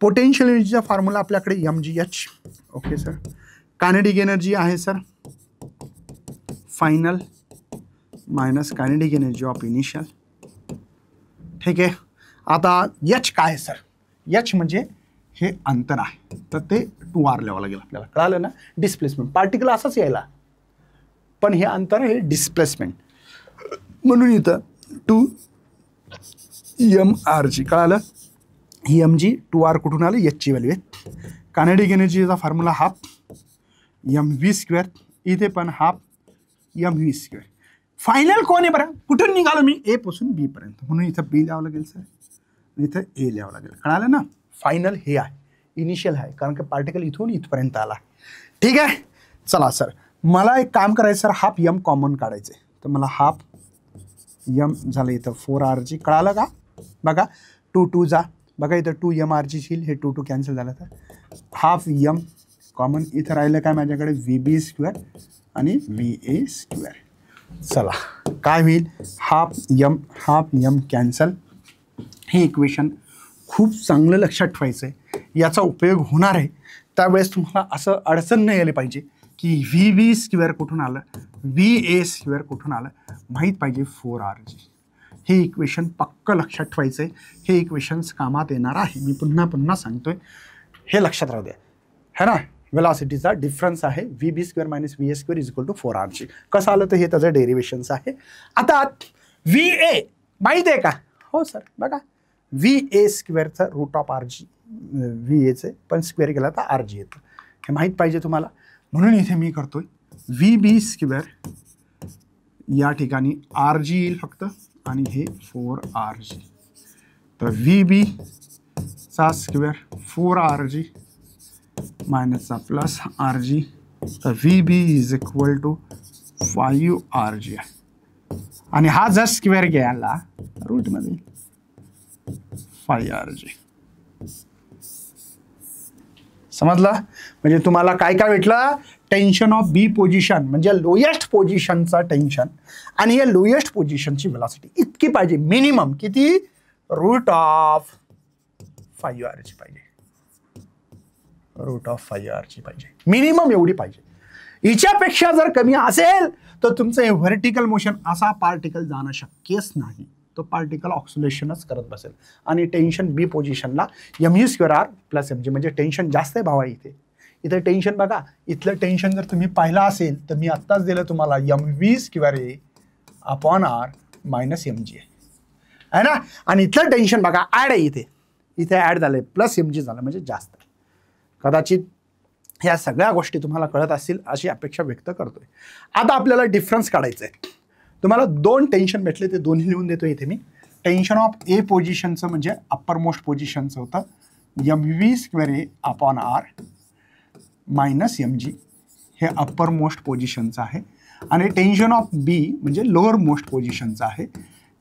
पोटेन्शियल एनर्जीचा फॉर्म्युला आपल्याकडे mgh. Okay sir. Kinetic energy आहे sir final minus kinetic energy of initial. ठीक आहे. आता h काय आहे सर? h म्हणजे हे अंतर आहे, तर ते 2r लिहावं लागेल आपल्याला. कळालं ना? डिस्प्लेसमेंट. पार्टिकल असाच यायला, पण हे अंतर हे डिस्प्लेसमेंट. म्हणून इथं 2mrg. कळालं? ही mg 2r कुठून आलं? h ची व्हॅल्यू आहे. कायनेटिक एनर्जीचा फॉर्म्युला हाफ mv², इथे पण हाफ mv². फायनल कोण आहे बरं? कुठून निघालो मी? ए पासून बी पर्यंत, म्हणून इथं बी लिहावं लागेल सर, इथं ए लिहावं लागेल. कळालं ना? फायनल हे आहे इनिशियल आहे, कारण की पार्टिकल इथून इथपर्यंत आला. ठीक आहे. चला सर, मला एक काम करायचं सर, हाफ यम कॉमन काढायचं आहे. तर मला हाफ यम झालं इथं 4rg, कळालं का? बघा 2 2 जा, बघा इथं 2mrg येईल, हे 2 2 कॅन्सल झालं. तर हाफ यम कॉमन, इथं राहिलं काय माझ्याकडे VB² आणि VA². चला काय होईल, हाफ यम कॅन्सल. हे इक्वेशन खूप चांगलं लक्षात ठेवायचं आहे, याचा उपयोग होणार आहे. त्यावेळेस तुम्हाला असं अडचण नाही आली पाहिजे की VB² कुठून आलं, VA² कुठून आलं, माहीत पाहिजे 4rg. हे इक्वेशन पक्क लक्षात ठेवायचं आहे. हे इक्वेशन्स कामात येणार आहे, मी पुन्हा पुन्हा सांगतोय, हे लक्षात राहू द्या, है ना. वेलॉसिटीचा डिफरन्स आहे VB² - VA² = 4rg. कसं आलं तर हे त्याचं डेरिवेशन्स आहे. आता VA माहीत आहे का? हो सर, बघा VA² √rg, VAचं पण स्क्वेअर केला तर rg येतं, हे माहीत पाहिजे तुम्हाला. म्हणून इथे मी करतोय VB² या ठिकाणी rg येईल फक्त, आणि हे 4rg. तर VB² 4rg मायनसचा प्लस rg, तर VB = 5rg आहे. आणि हा जर स्क्वेअर घ्यायला रूटमध्ये 5rg. समजलं? म्हणजे तुम्हाला काय काय भेटलं, टेन्शन ऑफ बी पोझिशन म्हणजे लोएस्ट पोझिशनचा टेन्शन, आणि या लोएस्ट पोझिशनची वेलॉसिटी इतकी पाहिजे, मिनिमम किती, √5rg पाहिजे, √5rg पाहिजे, मिनिमम एवढी पाहिजे. हिच्यापेक्षा जर कमी असेल तर तुमचं हे व्हर्टिकल मोशन, असा पार्टिकल जाणं शक्यच नाही. तो पार्टिकल ऑक्सिलेशनच करत बसेल, आणि टेन्शन बी पोझिशनला mv² + mg, म्हणजे टेन्शन जास्त आहे भावा. इथे टेन्शन बघा, इथलं टेन्शन जर तुम्ही पाहिलं असेल तर मी आत्ताच दिलं तुम्हाला, mv² r - mg आहे ना. आणि इथलं टेन्शन बघा ॲड आहे, इथे ॲड झालंय +mg झालं, म्हणजे जास्त आहे. कदाचित ह्या सगळ्या गोष्टी तुम्हाला कळत असतील अशी अपेक्षा व्यक्त करतोय. आता आपल्याला डिफरन्स काढायचं आहे. तुम्हाला 2 टेन्शन भेटले, ते दोन्ही लिहून देतो इथे मी. टेन्शन ऑफ ए पोझिशनचं म्हणजे अप्पर मोस्ट पोझिशनचं होतं mv² r - mg, हे अप्पर मोस्ट पोझिशनचं आहे. आणि टेन्शन ऑफ बी म्हणजे लोअर मोस्ट पोझिशनचं आहे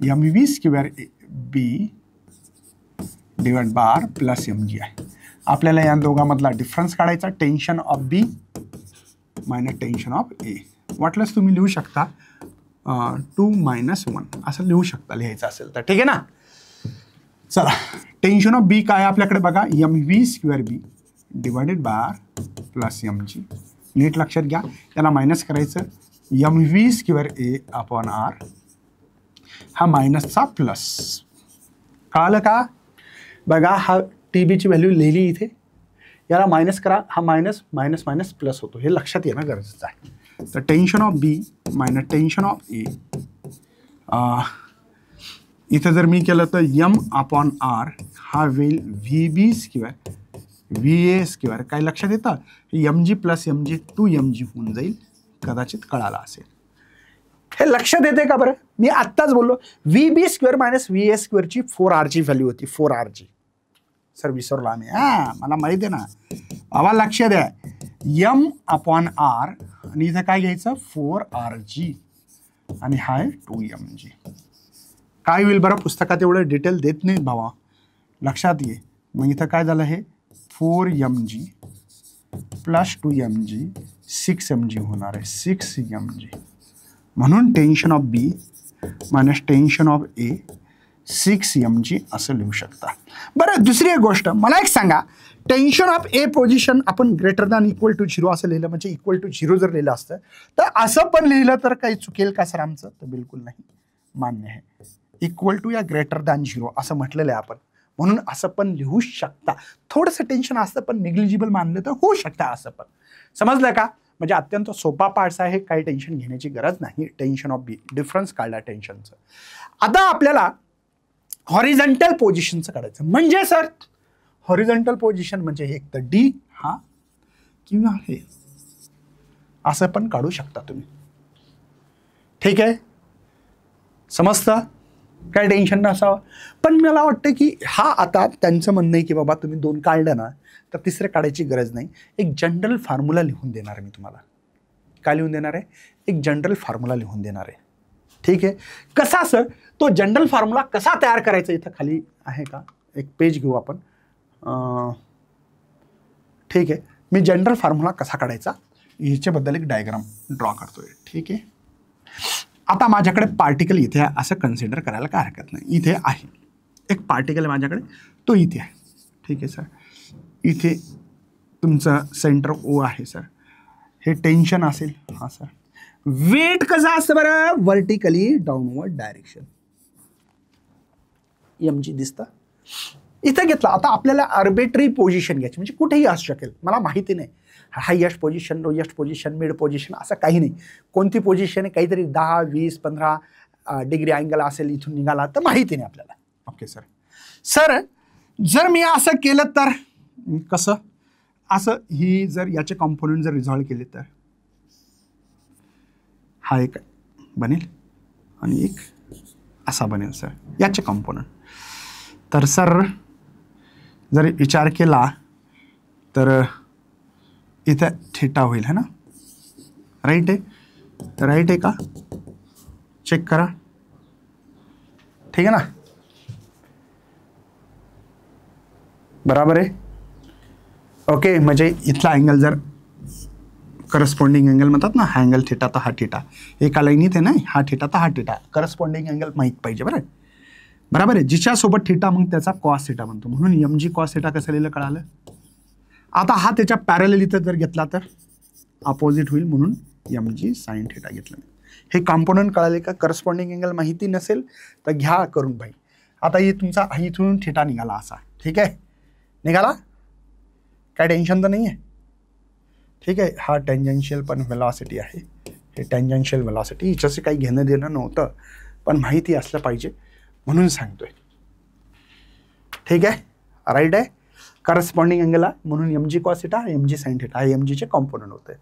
mv² b r + mg आहे. आपल्याला या दोघांमधला डिफरन्स काढायचा, tension of B - tension of A. वाटलंच तुम्ही लिहू शकता 2 - 1 असं लिहू शकता, लिहायचं असेल तर, ठीक आहे ना. चला, टेन्शन ऑफ बी काय आपल्याकडे बघा, mv² b r + mg. नीट लक्षात घ्या, त्याला मायनस करायचं, mv² a r, हा मायनसचा प्लस. कळालं का? बघा, हा TBची व्हॅल्यू लिहिली इथे, याला मायनस करा, हा मायनस मायनस मायनस प्लस होतो, हे लक्षात येणं गरजेचं आहे. तर tension of B - tension of A, इथं जर मी केलं तर m/r हा होईल VB² VA². काय लक्षात येतं, mg + mg 2mg होऊन जाईल, कदाचित कळालं असेल. हे लक्षात येते का बरं? मी आत्ताच बोललो VB² - VA² ची 4rg व्हॅल्यू होती, 4rg. सर विसरलो आम्ही, मला माहिती आहे ना बाबा, लक्ष द्या, m/r आणि इथं काय घ्यायचं 4rg, आणि हा आहे 2mg. काय होईल बरं, पुस्तकात एवढं डिटेल देत नाहीत भावा, लक्षात घे. मग इथं काय झालं, हे 4mg + 2mg 6mg होणार आहे, 6mg. म्हणून tension of B - tension of A 6mg असं लिहू शकता. बरं, दुसरी एक गोष्ट मला एक सांगा, टेन्शन ऑफ ए पोझिशन आपण > 0 असं लिहिलं, म्हणजे =0 जर लिहिलं असतं तर असं पण लिहिलं तर काही चुकेल का सर आमचं? तर बिलकुल नाही, मान्य आहे. = या > 0 असं म्हटलेलं आहे आपण, म्हणून असं पण लिहू शकता. थोडंसं टेन्शन असतं पण निग्लिजिबल मानलं तर होऊ शकतं असं पण. समजलं का? म्हणजे अत्यंत सोपा पार्ट्स आहे, काही टेन्शन घेण्याची गरज नाही. टेन्शन ऑफ बी, डिफरन्स काढला टेन्शनचं. आता आपल्याला हॉरिझॉन्टल पोझिशनचं काढायचं. म्हणजे सर हॉरिझॉन्टल पोझिशन म्हणजे एक तर डी हा किंवा हे असं पण काढू शकता तुम्ही, ठीक आहे? समजतं? काय टेन्शन नसावं. पण मला वाटतं की हा आता त्यांचं म्हणणं आहे की बाबा तुम्ही 2 काढलं ना तर तिसरं काढायची गरज नाही. एक जनरल फॉर्म्युला लिहून देणार आहे मी तुम्हाला. काय लिहून देणार आहे? एक जनरल फॉर्म्युला लिहून देणार आहे. ठीक आहे. कसा सर? तो जनरल फॉर्म्युला कसा तयार करायचा इथं खाली आहे का? एक पेज घेऊ आपण. ठीक आहे. मी जनरल फॉर्म्युला कसा काढायचा ह्याच्याबद्दल एक डायग्राम ड्रॉ करतोय. ठीक आहे. आता माझ्याकडे पार्टिकल इथे आहे असं कन्सिडर करायला काय हरकत नाही. इथे आहे एक पार्टिकल माझ्याकडे, तो इथे आहे. ठीक आहे सर. इथे तुमचं सेंटर ओ आहे सर. हे टेन्शन असेल. हां सर. वेट कसं असतं बरं? Vertically downward direction. एमजी दिसतं इथं घेतला. आता आपल्याला आर्बिट्ररी पोझिशन घ्यायची, म्हणजे कुठेही असू शकेल, मला माहिती नाही. Highest position, lowest position, mid position असं काही नाही. कोणती पोझिशन आहे काहीतरी 10, 20, 15 डिग्री अँगल असेल इथून निघाला तर माहिती नाही आपल्याला. Okay sir. सर जर मी असं केलं तर कसं? असं ही जर याचे कॉम्पोनंट जर रिझॉल्व केले तर हा एक बनेल आणि एक असा बनेल सर याचे कॉम्पोनंट. तर सर जर विचार केला तर इथं थीटा होईल है ना? राईट आहे? राईट आहे का? चेक करा. ठीक आहे ना? बराबर आहे. ओके. म्हणजे इथला अँगल जर करस्पॉन्डिंग अँगल म्हणतात ना, हा अँगल थीटा तर हा थीटा, एका लाईनीत आहे ना, हा थीटा तर हा थीटा, करस्पॉन्डिंग अँगल माहीत पाहिजे. बरं बरोबर आहे. जिच्यासोबत थीटा मग त्याचा कॉस थीटा म्हणतो. म्हणून एम जी कॉस थीटा कसं लिहिलं कळालं. आता हा त्याच्या पॅरलल इथं जर घेतला तर अपोजिट होईल, म्हणून एम जी साइन थीटा घेतलं. हे कॉम्पोनंट कळाले का? करस्पॉन्डिंग अँगल माहिती नसेल तर घ्या करून भाई. आता हे तुमचा इथून थीटा निघाला असा. ठीक आहे. निघाला, काय टेन्शन तर नाही आहे. ठीक आहे. हा टेंजेन्शियल पण वेलॉसिटी आहे. हे टेंजेन्शियल वेलॉसिटी हिच्याशी काही घेणं देणं नव्हतं, पण माहिती असलं पाहिजे म्हणून सांगतोय. ठीक आहे. राईट आहे. करस्पॉन्डिंग अँगल म्हणून एम जी cos theta, m g sine theta, m जीचे कॉम्पोनंट होते.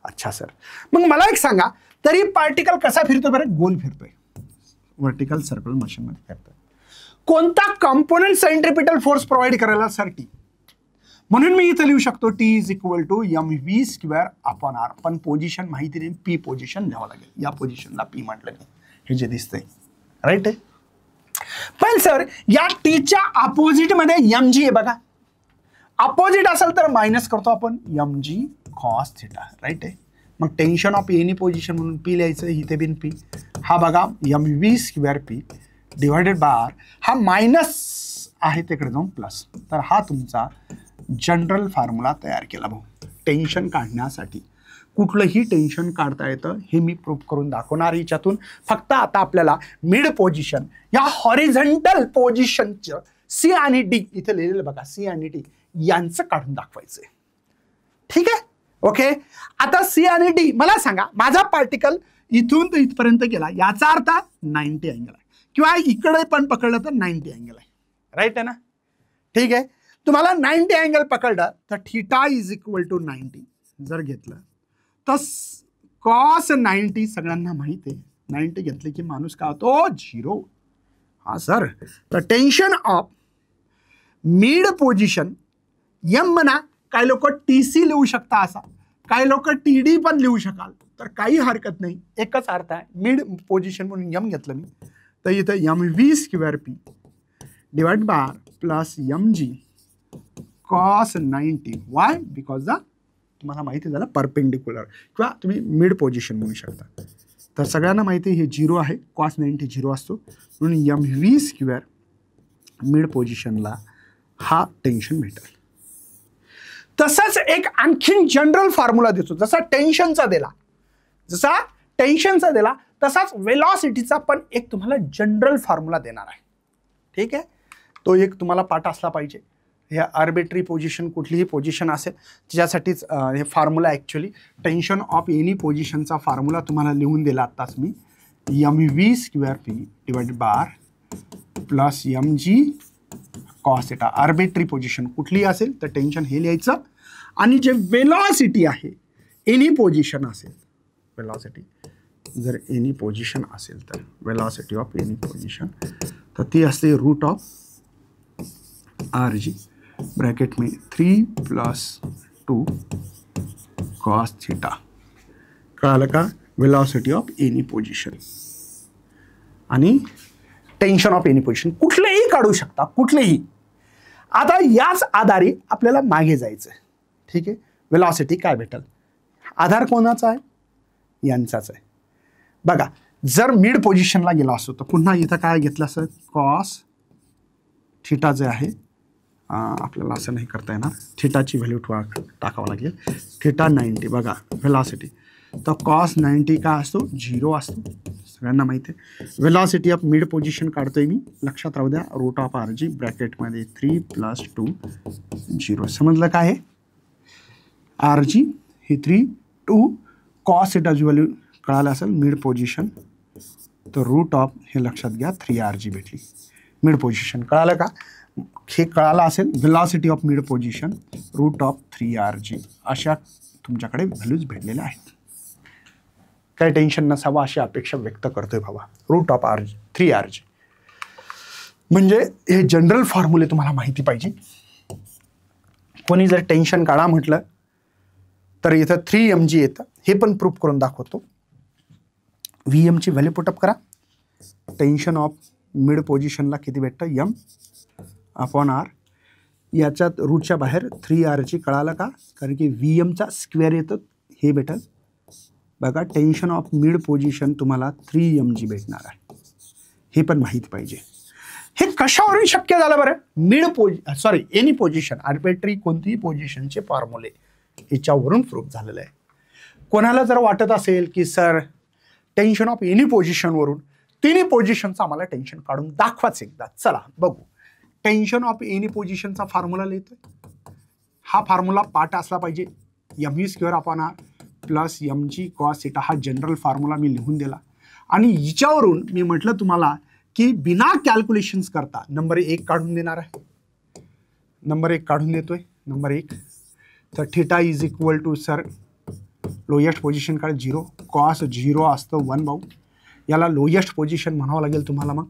अच्छा सर. मग मला एक सांगा, तरी पार्टिकल कसा फिरतोय बरं? गोल फिरतोय. व्हर्टिकल सर्कल मशीनमध्ये फिरतोय. कोणता कॉम्पोनंट सेंट्रिपिटल फोर्स प्रोव्हाइड करायला? Sir T. म्हणून मी इथं लिहू शकतो T is equal to m V square upon r. पण पोझिशन माहिती नाही, पी पोझिशन लिहावं लागेल. या पोझिशनला पी म्हटलं नाही, हे जे दिसतंय. राईट आहे. पण सर या टीच्या अपोजिट मध्ये एम जी आहे बघा. अपोजिट असेल तर मायनस करतो आपण एम जी कॉस थीटा. राईट आहे. मग टेन्शन ऑफ एनी पोझिशन म्हणून पी लिहायचं. इथे बिन पी. हा बघा m V square P divided by r. हा मायनस आहे तिकडे जाऊन प्लस. तर हा तुमचा जनरल फॉर्म्युला तयार केला भाऊ टेन्शन काढण्यासाठी. कुठलंही टेन्शन काढता येतं हे मी प्रूफ करून दाखवणार. याच्यातून फक्त आता आपल्याला मिड पोझिशन या हॉरिझॉन्टल पोझिशनचं सी आणि डी इथे लिहिलेलं बघा, सी आणि डी यांचं काढून दाखवायचंय. ठीक आहे. ओके. आता सी आणि डी मला सांगा, माझा पार्टिकल इथून तर इथपर्यंत गेला, याचा अर्थ 90 अँगल आहे, किंवा इकडे पण पकडलं तर 90 अँगल आहे. राईट आहे ना? ठीक आहे. तुम्हाला 90 अँगल पकडलं तर थीटा इज इक्वल टू 90 जर घेतलं तर कॉस 90 सगळ्यांना माहित आहे. 90 घेतले की माणूस काय होतो? 0. हा सर. तर tension of mid position M म्हणा, काही लोक टी सी लिहू शकता असा, काही लोक टी डी पण लिहू शकाल, तर काही हरकत नाही. एकच अर्थ आहे. मिड पोझिशन म्हणून एम घेतलं मी, तर इथं m V square P divide by plus M G cos 90. Why? Because the तुम्हाला माहिती झालं परपेंडिक्युलर, किंवा तुम्ही मिड पोझिशन म्हणू शकता. तर सगळ्यांना माहिती हे 0 आहे. कॉस 90 0 असतो, म्हणून एम व्ही स्क्वेअर मिड पोझिशनला हा टेन्शन भेटेल. तसंच एक आणखीन जनरल फॉर्म्युला देतो. जसा टेन्शनचा दिला तसाच वेलॉसिटीचा पण एक तुम्हाला जनरल फॉर्म्युला देणार आहे. ठीक आहे. तो एक तुम्हाला पाठ असला पाहिजे. हे आर्बिट्ररी पोझिशन कुठलीही पोझिशन असेल त्याच्यासाठीच हे formula actually tension of any पोझिशनचा फॉर्म्युला तुम्हाला लिहून दिला आत्ताच मी. M V square P divided by plus M G cos theta. Arbitrary position कुठलीही असेल तर टेन्शन हे लिहायचं, आणि जे वेलॉसिटी आहे एनी पोझिशन असेल वेलॉसिटी जर एनी पोझिशन असेल तर वेलॉसिटी ऑफ एनी पोझिशन तर ती असते root of R g bracket में 3 + 2 cos थीटा. कळालं का? वेलॉसिटी ऑफ एनी पोझिशन आणि टेन्शन ऑफ एनी पोझिशन कुठलेही काढू शकता, कुठलेही. आता याच आधारे आपल्याला मागे जायचं. ठीक आहे, वेलॉसिटी काय भेटेल? आधार कोणाचा आहे? यांचाच आहे. बघा, जर मिड पोझिशनला गेला असतो तर पुन्हा इथं काय घेतलं असं कॉस थीटा जे आहे आपल्याला असं नाही करता येणार. थीटाची व्हॅल्यू टाकावं लागेल. थीटा 90 बघा वेलॉसिटी तर कॉस 90 काय असतो? 0 असतो. सगळ्यांना माहिती आहे. वेलॉसिटी ऑफ मिड पोझिशन काढतोय मी, लक्षात राहू द्या. रूट ऑफ आर जी ब्रॅकेटमध्ये 3 + 2 0. समजलं काय आहे? आर जी ही 3 2 कॉस थीटाची व्हॅल्यू कळालं असेल मिड पोझिशन तर रूट ऑफ हे लक्षात घ्या 3rg भेटली. मिड पोझिशन कळालं का? हे कळालं असेल. Velocity of mid position root of 3rg अशा तुमच्याकडे व्हॅल्यूज भेटलेल्या आहेत. काही टेन्शन नसावं अशी अपेक्षा व्यक्त करतोय बाबा. रूट ऑफ 3rg म्हणजे हे जनरल फॉर्म्युले तुम्हाला माहिती पाहिजे. कोणी जर टेन्शन काढा म्हटलं तर इथं 3mg येतं. हे पण प्रूफ करून दाखवतो. Vm ची व्हॅल्यू पुटअप करा. टेन्शन ऑफ मिड पोझिशनला किती भेटतं? m/r. याच्यात रूटच्या बाहेर 3rg कळालं का? कारण की Vmचा स्क्वेअर येतं हे भेटेल. बघा, टेन्शन ऑफ मिड पोझिशन तुम्हाला 3mg भेटणार आहे. हे पण माहिती पाहिजे. हे कशावरून शक्य झालं बरं? एनी पोझिशन आर्बिट्ररी कोणतीही पोझिशनचे फॉर्म्युले याच्यावरून प्रूफ झालेलं आहे. कोणाला जर वाटत असेल की सर टेन्शन ऑफ एनी पोझिशनवरून तिन्ही पोझिशनचं आम्हाला टेन्शन काढून दाखवाच एकदा, चला बघू. टेन्शन ऑफ एनी पोझिशनचा फॉर्म्युला लिहितोय. हा फॉर्म्युला पाठ असला पाहिजे. mv²/r + mg cos θ हा जनरल फॉर्म्युला मी लिहून दिला. आणि हिच्यावरून मी म्हटलं तुम्हाला की बिना कॅल्क्युलेशन्स करता नंबर 1 काढून देणार आहे. नंबर 1 काढून देतोय. नंबर 1 तर theta is equal to sir lowest position काढ 0 कॉस 0 असतं 1 भाऊ. याला लोएस्ट पोझिशन म्हणावं लागेल तुम्हाला मग,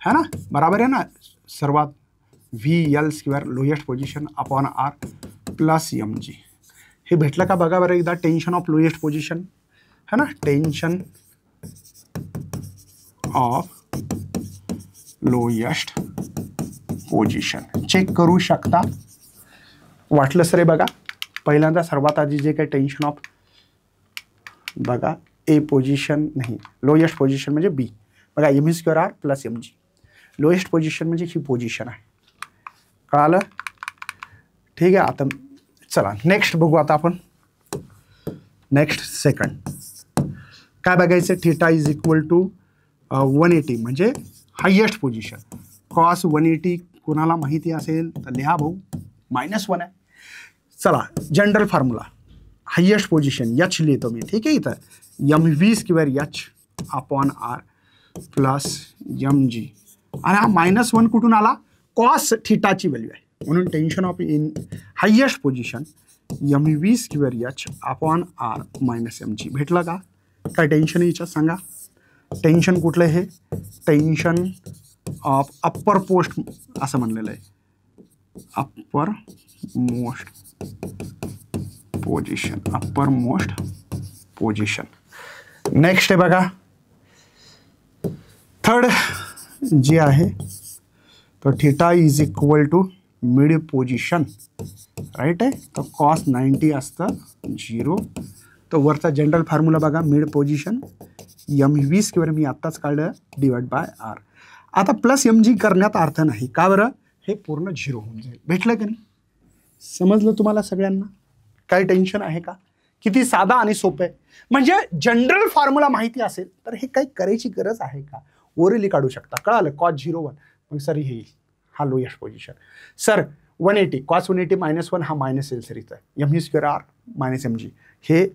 है ना? बराबर आहे ना? सर्वात VL² lowest position upon r + mg हे भेटलं का? बघा बरं एकदा. टेन्शन ऑफ लोएस्ट पोझिशन है ना? Tension of lowest position check करू शकता. वाटलं सर हे बघा. पहिल्यांदा सर्वात आधी जे काही टेन्शन ऑफ बघा ए पोझिशन नाही, लोएस्ट पोझिशन म्हणजे बी. बघा mv² + mg. लोएस्ट पोझिशन म्हणजे ही पोझिशन आहे. कळालं? ठीक आहे. आता चला नेक्स्ट बघू. आता आपण नेक्स्ट सेकंड काय बघायचं? थीटा इज इक्वल टू 180 म्हणजे हायेस्ट पोझिशन. कॉस 180 कोणाला माहिती असेल तर लिहा भाऊ. -1 आहे. चला general formula highest position h लिहितो मी. ठीक आहे. इथं mv² h/r + mg आणि हा -1 कुठून आला? कॉस थीटाची व्हॅल्यू आहे म्हणून tension of in highest position mv² h/r - mg भेटलं का? काय टेन्शन याच्यात सांगा? टेन्शन कुठलं हे? टेन्शन ऑफ अप्पर पोस्ट असं म्हणलेलं आहे. Upper most position. Upper most position. Next आहे बघा थर्ड जे आहे तर theta is equal to mid position. Right आहे. तर कॉस 90 असतं 0. तर वरचा जनरल फॉर्म्युला बघा. मिड पोझिशन mv² मी आत्ताच काढलं /r. आता +mg करण्यात अर्थ नाही. का बरं? हे पूर्ण 0 होऊन जाईल. भेटलं की नाही? समजलं तुम्हाला सगळ्यांना? काही टेन्शन आहे का? किती साधा आणि सोपं आहे. म्हणजे जनरल फॉर्म्युला माहिती असेल तर हे काही करायची गरज आहे का? ओरली काढू शकता. कळालं? कॉस 0 मग सर हे येईल हा लोएस्ट पोझिशन. सर 180 कॉस 180 -1 हा मायनस येईल सर इथं. mv² - mg हे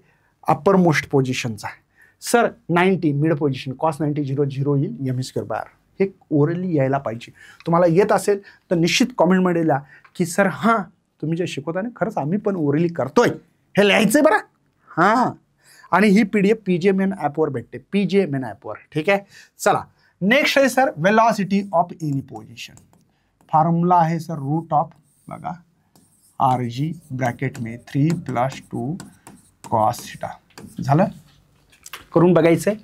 अप्पर मोस्ट पोझिशनचा आहे. सर 90 मिड पोझिशन कॉस 90 0 येईल mv². हे ओरली यायला पाहिजे. तुम्हाला येत असेल तर निश्चित कॉमेंटमध्ये लिहा की सर हां तुम्ही जे शिकवता ना खरंच आम्ही पण ओरली करतोय. हे लिहायचंय बरं. हां आणि ही PDF PGMN ॲपवर भेटते, PGMN ॲपवर. ठीक आहे, चला नेक्स्ट आहे sir velocity of any position. Formula आहे सर रूट ऑफ बघा RG ब्रॅकेट में 3 + 2 cos θ. झालं, करून बघायचंय.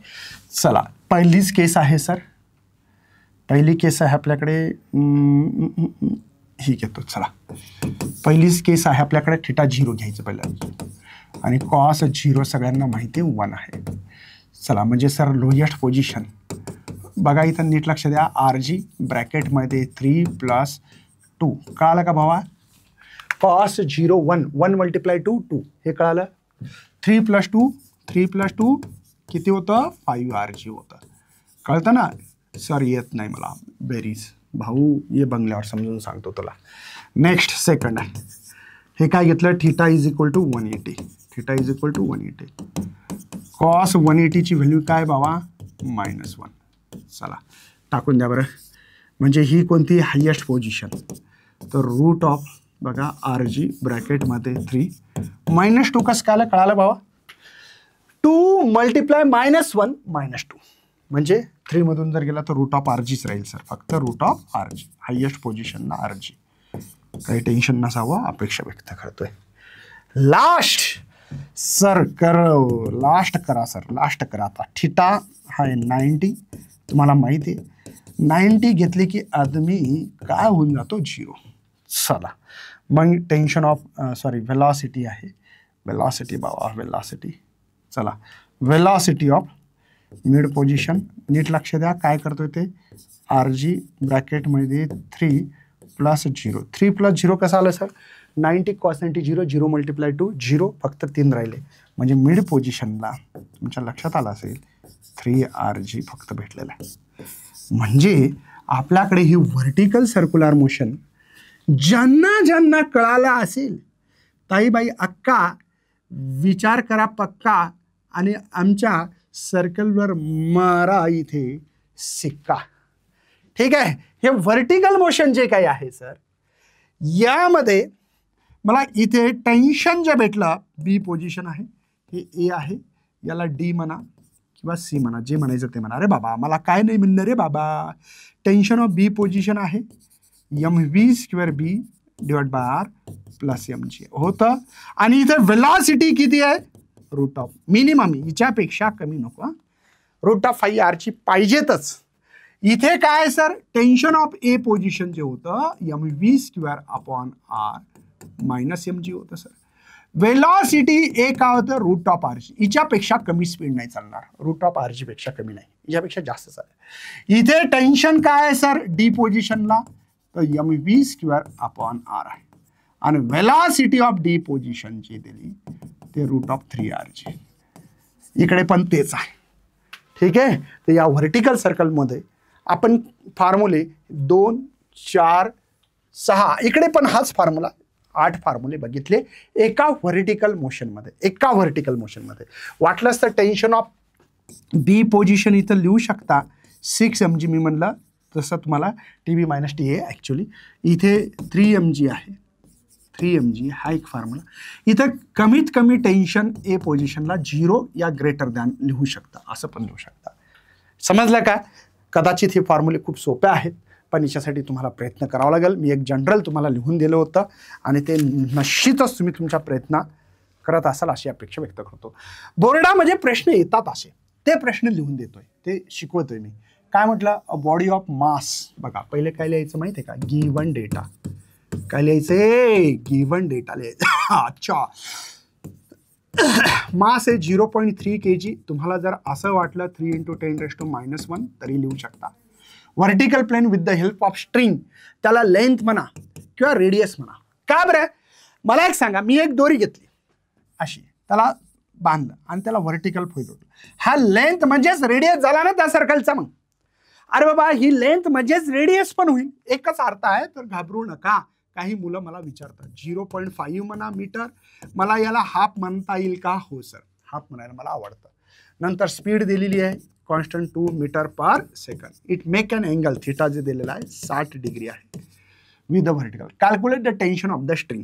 चला पहिलीच केस आहे सर, पहिली केस आहे आपल्याकडे ही घेतो. चला पहिलीच केस आहे आपल्याकडे θ 0 घ्यायचं पहिलं आणि cos 0 सगळ्यांना माहिती 1 आहे. चला म्हणजे सर लोएस्ट पोझिशन बघा इथं नीट लक्ष द्या. RG ब्रॅकेटमध्ये 3 + 2 कळालं का भावा. cos 0 1 1 × 2 हे कळालं. 3 + 2 3 + 2 किती होतं 5 RG होतं. कळतं ना सर, येत नाही मला बेरीज. भाऊ ये बंगल्यावर समजून सांगतो तुला. नेक्स्ट सेकंड आहे, हे काय घेतलं θ = 180. θ = 180. cos 180ची व्हॅल्यू काय बाबा -1. चला टाकून द्या बरं. म्हणजे ही कोणती हायेस्ट पोझिशन, तर रूट ऑफ बघा RG ब्रॅकेटमध्ये 3 -2 कसं काय कळालं बाबा. 2 × -1 -2 म्हणजे 3 मधून जर गेला तर रूट ऑफ RGच राहील सर, फक्त रूट ऑफ RG. हायेस्ट पोझिशनला RG. काही टेन्शन नसावं, अपेक्षा व्यक्त करतोय. लास्ट सर लास्ट करा सर, लास्ट करा. आता θ आहे 90, तुम्हाला माहिती आहे 90 घेतली की आदमी काय होऊन जातो 0. चला मग टेन्शन ऑफ वेलॉसिटी आहे, वेलॉसिटी बाबा वेलॉसिटी. चला वेलॉसिटी ऑफ मिड पोझिशन नीट लक्ष द्या. काय करतोय ते RG ब्रॅकेटमध्ये 3 + 0. 3 + 0 कसं आलं सर 90 cos 90 0 0 × 2 0, फक्त 3 राहिले. म्हणजे मिड पोझिशनला तुमच्या लक्षात आलं असेल 3 RG फक्त भेटलेलं आहे. म्हणजे आपल्याकडे ही व्हर्टिकल सर्क्युलर मोशन ज्यांना ज्यांना कळालं असेल ताईबाई अक्का विचार करा पक्का आणि आमच्या सर्कलवर मारा इथे सिक्का. ठीक आहे, हे व्हर्टिकल मोशन जे काही आहे सर, यामध्ये मला इथे टेन्शन जे भेटलं B पोझिशन आहे, हे A आहे, याला D म्हणा किंवा C म्हणा, जे म्हणायचं ते म्हणा. अरे बाबा मला काय नाही म्हणणार रे बाबा. टेन्शन ऑफ B पोझिशन आहे mv²B / R + mg होतं. आणि इथे वेलॉसिटी किती आहे रूट ऑफ मिनिमम, हिच्यापेक्षा कमी नको. रूट ऑफ 5 RG पाहिजेतच. इथे काय sir tension off A position जे होतं mv² R - mg होतं सर. वेलॉसिटी A काय होतं रूट ऑफ RG, हिच्यापेक्षा कमी स्पीड नाही चालणार. रूट ऑफ RG पेक्षा कमी नाही, हिच्यापेक्षा जास्त चालेल. इथे टेन्शन काय आहे सर D पोझिशनला, तर mv² R आहे. आणि वेलॉसिटी ऑफ D पोझिशन जी दिली ते रूट ऑफ 3 RG. इकडे पण तेच आहे. ठीक आहे, तर या व्हर्टिकल सर्कलमध्ये आपण फॉर्म्युले 2 4 6 इकडे पण हाच फॉर्म्युला 8 फॉर्म्युले बघितले एका व्हर्टिकल मोशनमध्ये. वाटलंच तर टेन्शन ऑफ B पोझिशन इथं लिहू शकता 6 mg. मी म्हणलं तसं तुम्हाला TB - TA ॲक्च्युली इथे 3 mg आहे. 3 mg हा एक फॉर्म्युला. इथं कमीत कमी टेन्शन A पोझिशनला 0 या ग्रेटर दॅन लिहू शकता, असं पण लिहू शकता. समजलं का. कदाचित हे फॉर्म्युले खूप सोपे आहेत, पण याच्यासाठी तुम्हाला प्रयत्न करावा लागेल. मी एक जनरल तुम्हाला लिहून दिलं होतं आणि ते निश्चितच तुम्ही तुमच्या प्रयत्न करत असाल अशी अपेक्षा व्यक्त करतो. बोर्डामध्ये प्रश्न येतात असे, ते प्रश्न लिहून देतोय, ते शिकवतोय मी. काय म्हटलं बॉडी ऑफ मास. बघा पहिले काय लिहायचं माहिती आहे का, गिव्हन डेटा. काय लिहायचंय गिव्हन डेटा लिहायचं. अच्छा मास आहे 0.3 kg. तुम्हाला जर असं वाटलं 3 × 10⁻⁻1 तरी लिहू शकता. Vertical plane with the help of string, त्याला लेंथ म्हणा किंवा रेडियस म्हणा. का बरं मला एक सांगा, मी एक दोरी घेतली अशी, त्याला बांधलं आणि त्याला व्हर्टिकल फिरवलं. हा लेंथ म्हणजेच रेडियस झाला ना त्या सर्कलचा. मग अरे बाबा ही लेंथ म्हणजेच रेडियस पण होईल, एकच अर्थ आहे. तर घाबरू नका. काही मुलं मला विचारतात 0.5 म्हणा मीटर, मला याला हाफ म्हणता येईल का. हो सर, हाफ म्हणायला मला आवडतं. नंतर स्पीड दिलेली आहे constant 2 metre per second. It make an angle theta जे दिलेला आहे 60 डिग्री आहे with the vertical. Calculate the tension of the string.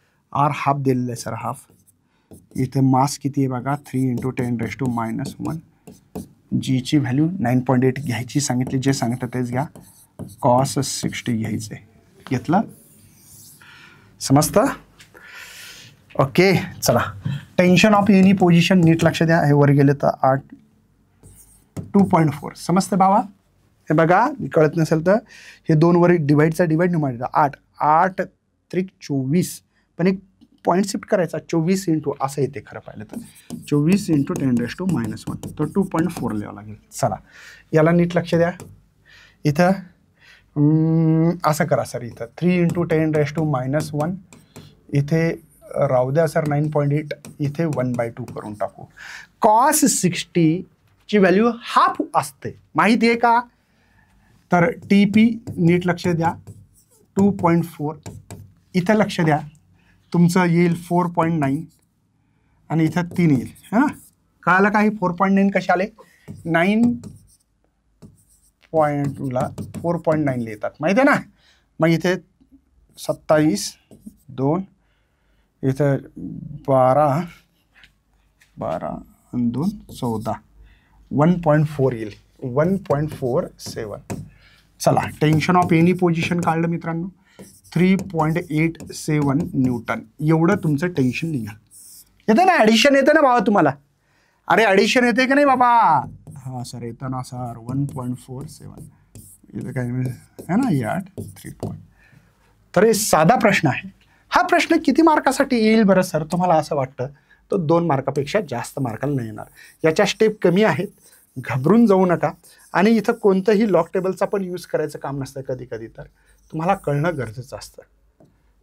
R half दिलेलं आहे सर, हाफ. इथे मास किती आहे बघा, 3 × 10⁻⁻1. जीची व्हॅल्यू 9.8 घ्यायची सांगितली, जे सांगितलं तेच घ्या. cos 60 घ्यायचं आहे. घेतलं, समजतं? ओके. चला, टेन्शन ऑफ एनी पोझिशन नीट लक्ष द्या. हे वर गेले तर 2.4 समजतं बाबा. हे बघा, कळत नसेल तर हे 2 वर डिवाइडचा डिवाइड नाही मारायचा. 8 त्रिक 24, पण एक पॉईंट शिफ्ट करायचा. 24 इंटू असं येते खरं पाहिलं तर, 24 × 10⁻⁻1, तर 2.4 लिहावं लागेल. चला, याला नीट लक्ष द्या. इथं असं करा सर, इथं 3 × 10⁻⁻1, इथे राहू द्या सर 9.8, इथे 1/2 करून टाकू. cos 60 ची व्हॅल्यू हाफ असते, माहिती आहे का? तर TP नीट लक्ष द्या, 2.4. इथं लक्ष द्या, तुमचं येईल 4.9 आणि इथं 3 येईल. हां, कळालं काही? 4.9 कसे आले? 9.2ला 4.9 लिहितात, माहिती आहे ना? मग इथे 27, 2, इथं 12 आणि 2 14, 1.4 येईल, 1.47. चला, टेन्शन ऑफ एनी पोझिशन काढलं मित्रांनो, 3.87 न्यूटन. एवढं तुमचं टेन्शन निघाल. येतं ना ॲडिशन, येतं ना बाबा तुम्हाला? अरे ॲडिशन येते की नाही बाबा? हां सर, येतं ना सर. 1.47 इथं काय आहे ना, 3 तर हे साधा प्रश्न आहे. हा प्रश्न किती मार्कासाठी येईल बरं सर तुम्हाला असं वाटतं? तो 2 मार्कापेक्षा जास्त मार्काला नाही येणार. याच्या स्टेप कमी आहेत, घाबरून जाऊ नका. आणि इथं कोणतंही लॉक टेबलचा पण यूज करायचं काम नसतं कधी कधी, तर तुम्हाला कळणं गरजेचं असतं.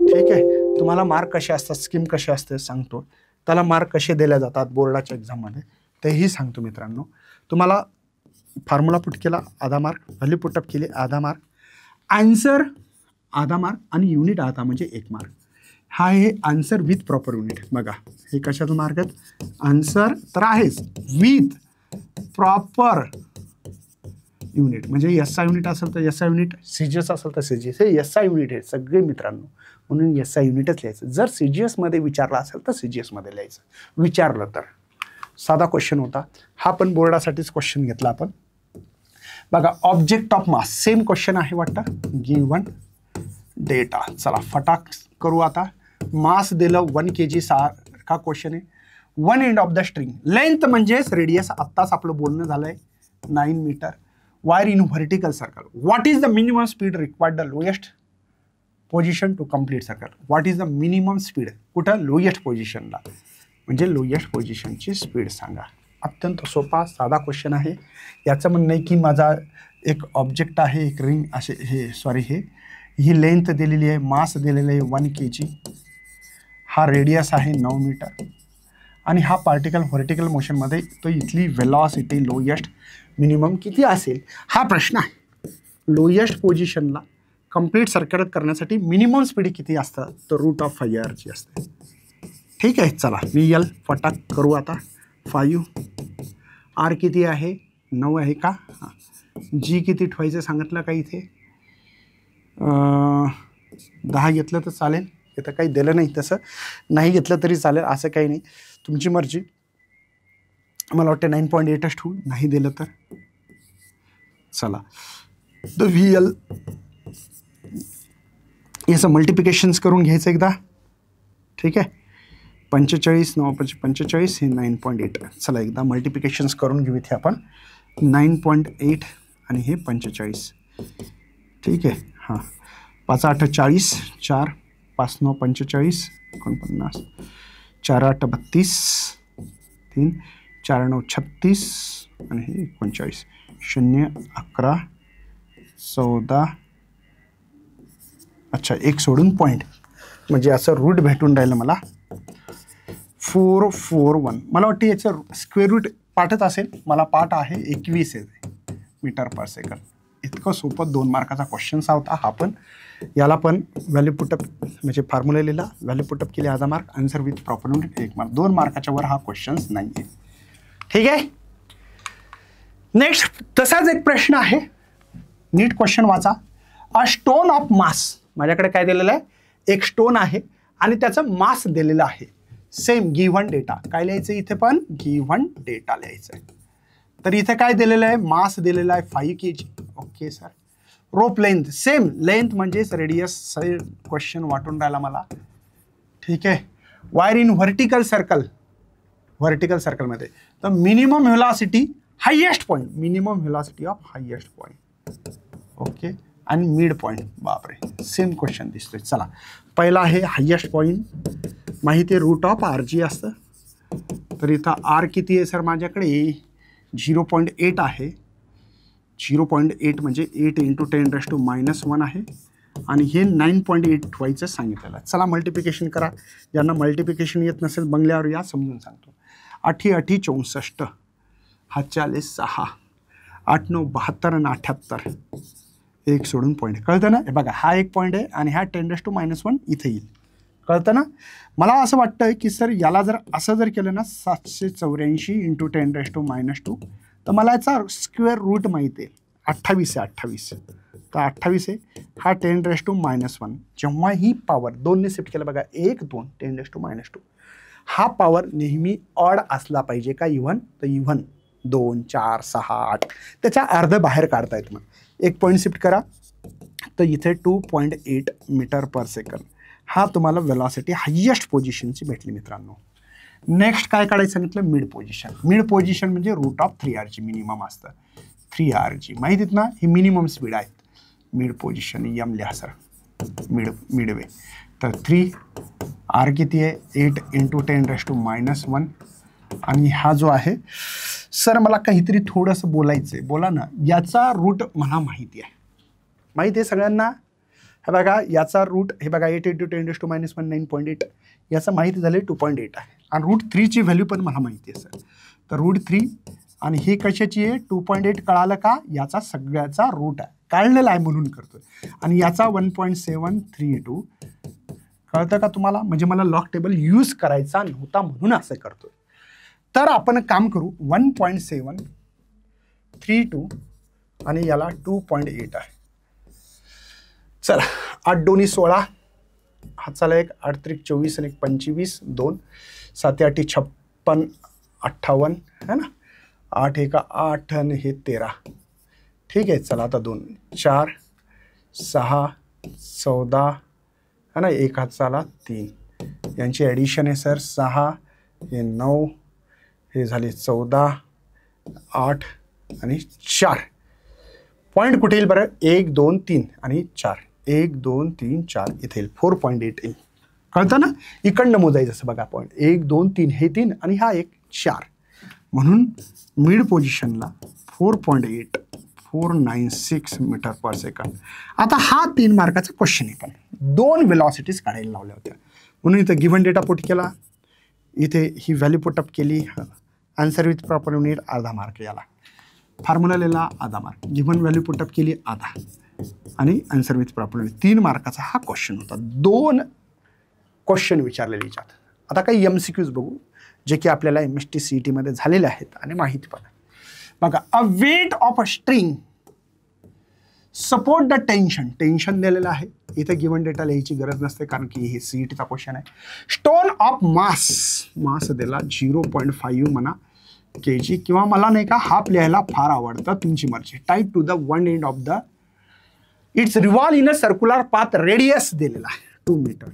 ठीक आहे, तुम्हाला मार्क कसे असतात, स्कीम कसे असते सांगतो, त्याला मार्क कसे दिले जातात बोर्डाच्या एक्झाममध्ये तेही सांगतो मित्रांनो. तुम्हाला फॉर्म्युला पुट केला आधा मार्क, व्हॅल्यू पुटअप केली आधा मार्क, आन्सर आधा मार्क आणि युनिट आधा म्हणजे 1 मार्क. हा आहे आन्सर विथ प्रॉपर युनिट. बघा हे कशाचं मार्क आहेत? आन्सर तर आहेच, विथ प्रॉपर युनिट म्हणजे SI युनिट असेल तर SI युनिट, CGS असेल तर CGS. हे SI युनिट आहे सगळे मित्रांनो, म्हणून SI युनिटच लिहायचं. जर CGS मध्ये विचारला असेल तर CGS मध्ये लिहायचं. विचारलं तर साधा क्वेश्चन होता हा, पण बोर्डासाठीच क्वेश्चन घेतला आपण. बघा, object of mass, same question आहे वाटतं, गिवन डेटा. चला फटाक करू आता. मास दिलं 1 kg सारखा क्वेश्चन आहे. 1 end of the string, length म्हणजेच रेडियस, आत्ताच आपलं बोलणं झालंय 9 metre. Wire in vertical circle. What is the minimum speed required the lowest position to complete circle? What is the minimum speed? कुठं? लोएस्ट पोझिशनला, म्हणजे लोएस्ट पोझिशनची स्पीड सांगा. अत्यंत सोपा साधा क्वेश्चन आहे. याचं म्हणणं आहे की माझा एक ऑब्जेक्ट आहे, एक रिंग असे, ही लेंथ दिलेली आहे, मास दिलेलं आहे 1 kg, हा रेडियस आहे 9 मीटर आणि हा पार्टिकल व्हर्टिकल मोशनमध्ये, तो इथली वेलॉसिटी लोएस्ट मिनिमम किती असेल हा प्रश्न आहे. लोएस्ट पोझिशनला कंप्लीट सर्कल करण्यासाठी मिनिमम स्पीड किती असतं? तर √5r असते. ठीक आहे, चला VL फटाक करू आता. 5, R किती आहे? 9 आहे का? हां. G किती ठेवायचं सांगितलं का इथे? 10 घेतलं तर चालेल, इथं काही दिलं नाही, तसं नाही घेतलं तरी चालेल, असं काही नाही, तुमची मर्जी. मला वाटतं 9.8च ठेवू, नाही दिलं तर. चला, तर VL याचं मल्टिप्लिकेशन्स करून घ्यायचं एकदा. ठीक आहे, 45 9 45 हे 9.8. चला एकदा मल्टिप्लिकेशन्स करून घेऊ इथे आपण. 9.8 आणि हे 45. ठीक आहे, हां. 5 8 40, 4 5 9 45, 49, 4 8 32, 3 4 9 36 आणि हे 39. 0 11 14. अच्छा, एक सोडून पॉईंट. म्हणजे असं रूट भेटून राहिलं मला 441. मला वाटतं याचं स्क्वेअर रूट पाठच असेल, मला पाठ आहे 21 मीटर पर सेकंड. इतकं सोपं 2 मार्काचा क्वेश्चन्स होता हा. पण याला पण व्हॅल्यू पुटअप म्हणजे फॉर्म्युला लिहिला, व्हॅल्यू पुटअप केली, आधा mark, answer with proper unit 1 mark. 2 मार्काच्या वर हा क्वेश्चन्स नाही आहे. ठीक आहे. नेक्स्ट तसाच एक प्रश्न आहे, नीट क्वेश्चन वाचा. अ स्टोन ऑफ मास, माझ्याकडे काय दिलेलं आहे, एक स्टोन आहे आणि त्याचं मास दिलेलं आहे. सेम गिव्हन डेटा, काय लिहायचं इथे पण गिव्हन डेटा लिहायचं आहे. तर इथे काय दिलेलं आहे, मास दिलेला आहे 5 kg. Okay sir. Rope length same, length म्हणजेच रेडियस. क्वेश्चन वाटून राहिला मला. ठीक आहे. Wire in vertical circle, vertical सर्कलमध्ये तर minimum velocity highest point, minimum velocity of highest point. Okay. आणि मिड पॉईंट, बापरे सेम क्वेश्चन दिसतोय. चला, पहिला आहे हायेस्ट पॉईंट, माहिती आहे रूट ऑफ आर जी असतं. तर इथं आर किती आहे सर, माझ्याकडे 0.8 आहे. 0.8 म्हणजे 8 × 10⁻⁻1 आहे आणि हे 9.8 व्हायचं सांगितलेलं आहे. चला मल्टिप्लिकेशन करा. ज्यांना मल्टिप्लिकेशन येत नसेल बंगल्यावर या, समजून सांगतो. 8 8 64, 6 8 9 72 आणि 78, एक सोडून पॉईंट. कळतं ना. हे बघा, हा एक पॉईंट आहे आणि हा 10⁻⁻1 इथे येईल. कळतं ना. मला असं वाटतं की सर याला जर असं जर केलं ना 784 × 10⁻², तर मला याचा स्क्वेअर रूट माहिती आहे. 28 आहे, 28. तर 28 आहे, हा 10⁻⁻1. जेव्हा ही पॉवर 2 ने शिफ्ट केलं बघा, 1 2 10⁻², हा पॉवर नेहमी ऑड असला पाहिजे का इव्हन, तर इव्हन 2 4 6 8 त्याच्या अर्ध बाहेर काढता येत. मग एक पॉईंट शिफ्ट करा, तर इथे 2.8 मीटर पर सेकंड हा तुम्हाला वेलॉसिटी हायेस्ट पोझिशनची भेटली मित्रांनो. नेक्स्ट काय काढायचं सांगितलं, मिड पोझिशन. मिड पोझिशन म्हणजे रूट ऑफ 3r मिनिमम असतं. 3r माहितीत ना, ही मिनिमम स्पीड आहे. मिड पोझिशन एम लिहा सर, मिडवे. तर 3r किती आहे, 8 × 10⁻⁻1. आणि हा जो आहे सर, मला काहीतरी थोडंसं बोलायचं आहे. बोला ना. याचा रूट मला माहिती आहे, माहिती आहे सगळ्यांना. हे बघा, याचा रूट हे बघा 8 × 10⁻⁻1 9.8, याचं माहिती झाले 2.8 आहे. आणि रूट 3ची व्हॅल्यू पण मला माहिती आहे सर. तर रूट 3 आणि हे कशाची आहे, 2.8 कळालं का, याचा सगळ्याचा रूट आहे, काढलेला आहे म्हणून करतोय. आणि याचा 1.732 कळतं का तुम्हाला. म्हणजे मला लॉग टेबल यूज करायचा नव्हता म्हणून असं करतोय. तर आपण काम करू, 1.732 आणि याला 2.8 आहे. चला, 8 2 16, हा चला, 1 8 3 24 आणि 1 25, 2 7 8 56 58 है ना. 8 1 8 आणि हे 13. ठीक आहे. चला आता 2 4 6 14 है ना. 1 हात चला 3, यांची ॲडिशन आहे सर 6, हे 9, हे झाले 14 8 आणि 4. पॉईंट कुठे येईल बरं, 1 2 3 आणि 4, 1 2 3 4 इथे येईल, 4.8 येईल. कळतं ना. इकडनं मोजायचं असं बघा, पॉईंट 1 2 3, हे 3 आणि हा 1 4. म्हणून मिड पोझिशनला 4.8 496 मीटर पर सेकंड. आता हा 3 मार्काचा क्वेश्चन आहे, पण 2 वेलॉसिटीज काढायला लावल्या होत्या म्हणून इथं गिव्हन डेटा पुट केला, इथे ही व्हॅल्यू पुटअप केली, आन्सर विथ प्रॉपर युनिट अर्धा मार्क. याला फॉर्म्युला लिहिला आधा मार्क, गिव्हन व्हॅल्यू पुटअप केली आधा, आणि आन्सर विथ प्रॉपर युनिट. 3 मार्काचा हा क्वेश्चन होता. 2 क्वेश्चन विचारलेले याच्यात. आता काही MCQs बघू जे की आपल्याला MST CET मध्ये झालेले आहेत आणि माहिती पण. बघा, a weight of a string support the tension, tension दिलेलं आहे. इथं गिव्हन डेटा लिहायची गरज नसते कारण की हे CETचा क्वेश्चन आहे. स्टोन ऑफ मास, मास दिला 0.5 म्हणा kg, किंवा मला नाही का हाफ लिहायला फार आवडतं, तुमची मर्जी. Tight to the one end of the it's revolve in a circular path, radius दिलेला आहे 2 metre,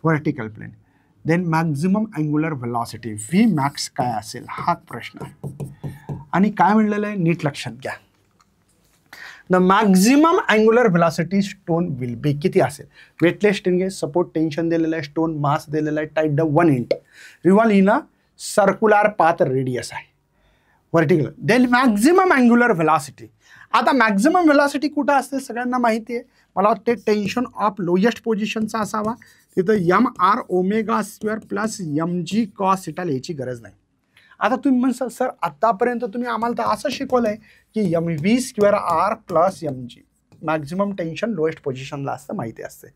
vertical plane. Then maximum angular velocity V max काय असेल हा प्रश्न आहे. आणि काय म्हणलेलं आहे नीट लक्षात घ्या, the maximum angular velocity stone will be किती असेल. वेटलेस स्ट्रिंग आहे, सपोर्ट टेन्शन दिलेलं आहे, स्टोन मास दिलेला आहे, tight the one end, revolve in a circular path, radius आहे. Vertical. Then maximum angular velocity. आता मॅक्झिमम व्हेलॉसिटी कुठं असते सगळ्यांना माहिती आहे. मला वाटते टेन्शन ऑफ लोएस्ट पोझिशनचा असावा. तिथं mr⍵² प्लस mg cos θ लिहायची गरज नाही. आता तुम्ही म्हणसाल सर आतापर्यंत तुम्ही आम्हाला तर असं शिकवलंय की mv²r plus mg maximum tension lowest पोझिशनला असतं, माहिती असते.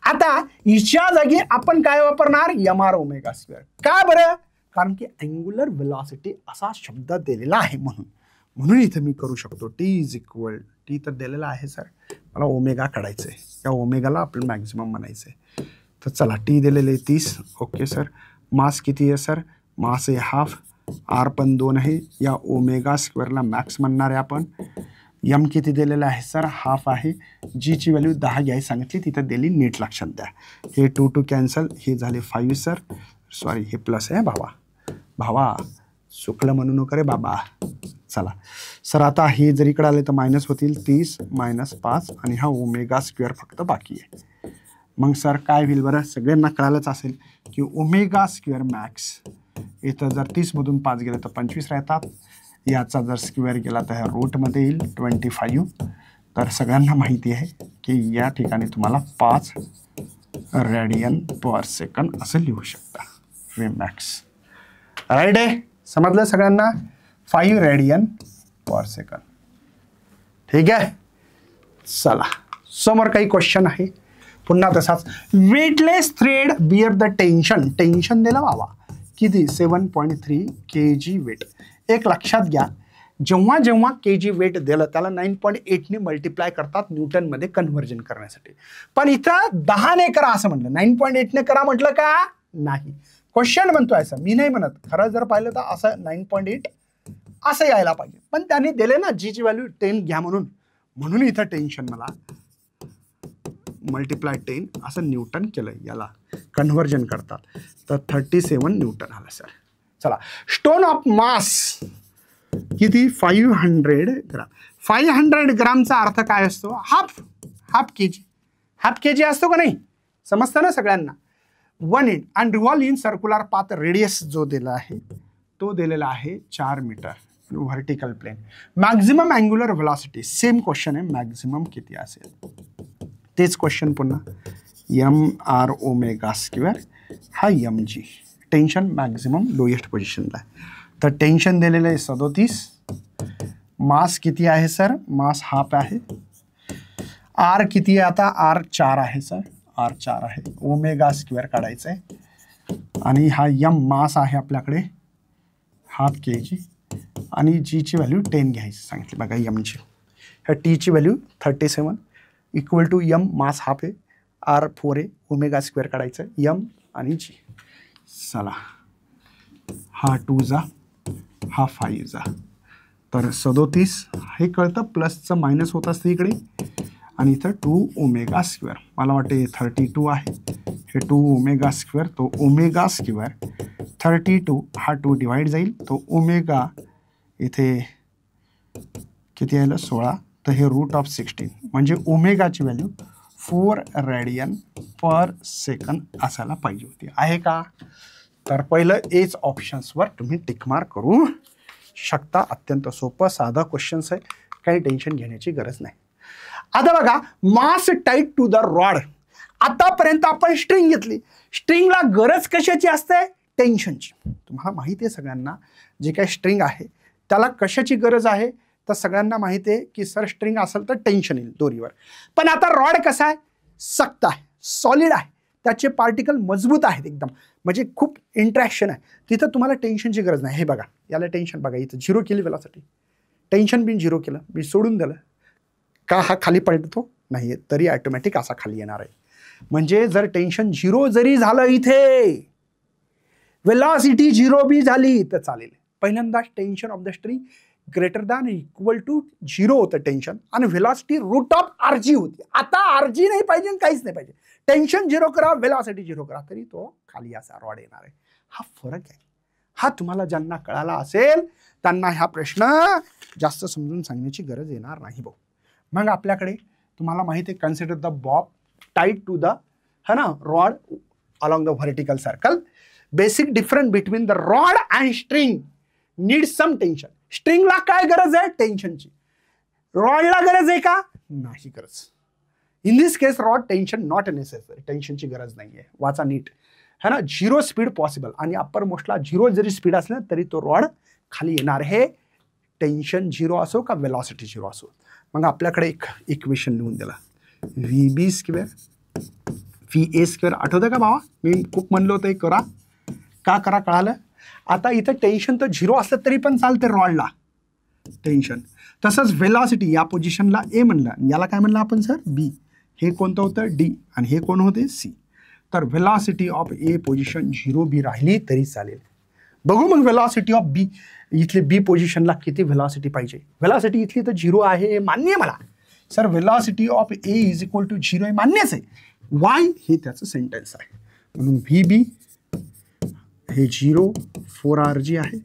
आता हिच्या जागी आपण काय वापरणार, mr⍵². का बरं? कारण की अँग्युलर व्हेलॉसिटी असा शब्द दिलेला आहे म्हणून इथे मी करू शकतो टी तर दिलेला आहे सर, मला ओमेगा काढायचं आहे, या ओमेगाला आपलं मॅक्झिमम म्हणायचं आहे. तर चला टी दिलेले आहे 30. Okay sir. मास किती आहे सर, मास आहे हाफ, आर पण 2 आहे, या ω²ला मॅक्स म्हणणार आहे आपण. यम किती दिलेलं आहे सर, हाफ आहे. जीची व्हॅल्यू 10 घ्यायची सांगितली, तिथं दिली, नीट लक्षात द्या. हे 2 कॅन्सल, हे झाले 5 सर, सॉरी हे प्लस आहे भावा चुकलं म्हणू नको रे बाबा. चला सर आता हे जर इकडे आले तर मायनस होतील 30 - 5 आणि हा ω² फक्त बाकी आहे. मग सर काय होईल बरं, सगळ्यांना कळालंच असेल की ω² मॅक्स इथं जर 30मधून 5 गेलं तर 25 राहतात. याचा जर स्क्वेअर गेला तर ह्या रूटमध्ये येईल 25. तर सगळ्यांना माहिती आहे की या ठिकाणी तुम्हाला 5 रेडियन पर सेकंड असं लिहू शकता. वे मॅक्स राईट आहे, समजलं सगळ्यांना. 5 रेडियन पर सेकंड. ठीक आहे. चला समोर काही क्वेश्चन आहे पुन्हा तसाच. Weightless thread bear the tension दिला बाबा किती, 7.3 kg वेट. एक लक्षात घ्या, जेव्हा जेव्हा kg वेट दिलं त्याला 9.8ने मल्टिप्लाय करतात न्यूटनमध्ये कन्व्हर्जन करण्यासाठी. पण इथं 10ने करा असं म्हटलं, 9.8ने करा म्हटलं का नाही. क्वेश्चन म्हणतोय असं, मी नाही म्हणत. खरं जर पाहिलं तर असं 9.8 असं यायला पाहिजे, पण त्यांनी दिले ना जीची व्हॅल्यू 10 घ्या म्हणून इथं टेन्शन मला मल्टिप्लाय 10 असं न्यूटन केलं, याला कन्व्हर्जन करतात. तर 37 न्यूटन आलं सर. चला स्टोन ऑफ मास किती, 500 ग्राम. 500 ग्रामचा अर्थ काय असतो, हाफ केजी असतो का नाही, समजतं ना सगळ्यांना. 1 inch and revolve in circular path radius जो दिला आहे तो दिलेला आहे 4 metre vertical plane. Maximum angular velocity same question आहे, मॅक्झिमम किती असेल तेच क्वेश्चन पुन्हा. mr⍵² हा mg. टेन्शन मॅक्झिमम लोएस्ट पोझिशनला. तर टेन्शन दिलेलं आहे 37. मास किती आहे सर, मास हाफ आहे. आर किती आहे आता, आर 4 आहे सर, आर 4 आहे. ω² काढायचं आहे आणि हा यम मास आहे आपल्याकडे हाफ kg आणि जीची व्हॅल्यू 10 घ्यायची सांगितली बघा यमची. ह्या टीची value 37 equal to m mass half आहे, आर 4 आहे, ω² काढायचं यम आणि जी. चला हा 2 जा, हा 5 जा, तर 37 हे कळतं, प्लसचं मायनस होत असतं इकडे आणि इथं 2ω². मला वाटते 32 आहे, हे 2ω², तो ω² 32 हा 2 डिवाइड जाईल, तो ओमेगा इथे किती आलं 16, तर हे √16 म्हणजे ओमेगाची व्हॅल्यू 4 रेडियन पर सेकंड असायला पाहिजे होती. आहे का? तर पहिलं एच ऑप्शन्सवर तुम्ही टिकमार्क करू शकता. अत्यंत सोपं साधा क्वेश्चन्स आहे, काही टेन्शन घेण्याची गरज नाही. आता बघा, मास टाईट टू द रॉड. आतापर्यंत आपण स्ट्रिंग घेतली, स्ट्रिंगला गरज कशाची असते, टेन्शनची. तुम्हाला माहिती आहे सगळ्यांना, जे काही स्ट्रिंग आहे त्याला कशाची गरज आहे, तर सगळ्यांना माहिती आहे की सर स्ट्रिंग असेल तर टेन्शन येईल दोरीवर. पण आता रॉड कसा आहे, सक्त आहे, सॉलिड आहे, त्याचे पार्टिकल मजबूत आहेत एकदम, म्हणजे खूप इंट्रॅक्शन आहे, तिथं तुम्हाला टेन्शनची गरज नाही. हे बघा, याला टेन्शन बघा, इथं 0 केली वेळासाठी, टेन्शन बिन 0 केलं, मी सोडून दिलं का हा खाली पडतो नाही, तरी ऑटोमॅटिक असा खाली येणार आहे. म्हणजे जर टेन्शन 0 जरी झालं, इथे वेलॉसिटी 0 बी झाली तर चालेल. पहिल्यांदा tension of the string greater than equal to 0 होतं टेन्शन, आणि व्हेलॉसिटी √RG होती. आता RG नाही पाहिजे, काहीच नाही पाहिजे. टेन्शन 0 करा, व्हेलॉसिटी 0 करा, तरी तो खाली असा रॉड येणार आहे. हा फरक आहे. हा तुम्हाला ज्यांना कळाला असेल त्यांना हा प्रश्न जास्त समजून सांगण्याची गरज येणार नाही भाऊ. मग आपल्याकडे तुम्हाला माहिती आहे, consider the bob tight to the rod along the vertical circle. Basic difference between the rod and string need some tension. स्ट्रिंगला काय गरज आहे? टेन्शनची. रॉडला गरज आहे का? नाही गरज. In this case rod tension not necessary, टेन्शनची गरज नाही आहे. वाचा नीट, है ना. 0 स्पीड पॉसिबल, आणि अप्पर मोस्टला 0 जरी स्पीड असलं तरी तो रॉड खाली येणार आहे, टेन्शन 0 असो का वेलॉसिटी 0 असो. मग आपल्याकडे एक इक्वेशन लिहून दिला, VB स्क्वेअर VA स्क्वेअर. आठवतं का भावा? मी खूप म्हणलं होतं करा, का करा कळालं. आता इथं टेन्शन तर 0 असलं तरी पण चालते रॉडला टेन्शन. तसंच वेलॉसिटी या पोझिशनला A म्हणलं, याला काय म्हणलं आपण सर? B. हे कोणतं होतं? D, आणि हे कोण होते? C. तर velocity of A position 0B राहिली तरी चालेल. बघू मग वेलॉसिटी ऑफ B, इथले B पोझिशनला किती वेलॉसिटी पाहिजे. वेलॉसिटी इथली तर 0 आहे, हे मान्य आहे मला. Sir velocity of A is equal to 0 हे मान्यच आहे. वाय? हे त्याचं सेंटेन्स आहे. म्हणून VB हे 0 4RG आहे,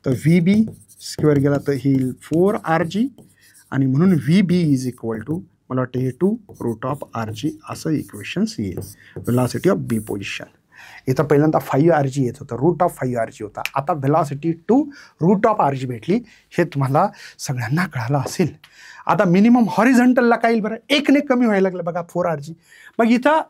तर VB स्क्वेअर गेला तर हे 4RG, आणि म्हणून VB इज इक्वल टू मला वाटतं हे 2√RG असं इक्वेशन्स येईल. Velocity of B position. इथं पहिल्यांदा 5RG येत होतं, √5RG होता. आता वेलॉसिटी 2√RG भेटली. हे तुम्हाला सगळ्यांना कळालं असेल. आता मिनिमम हॉरिझॉन्टलला काय येईल बरं? 1ने कमी व्हायला लागलं बघा 4RG. मग इथं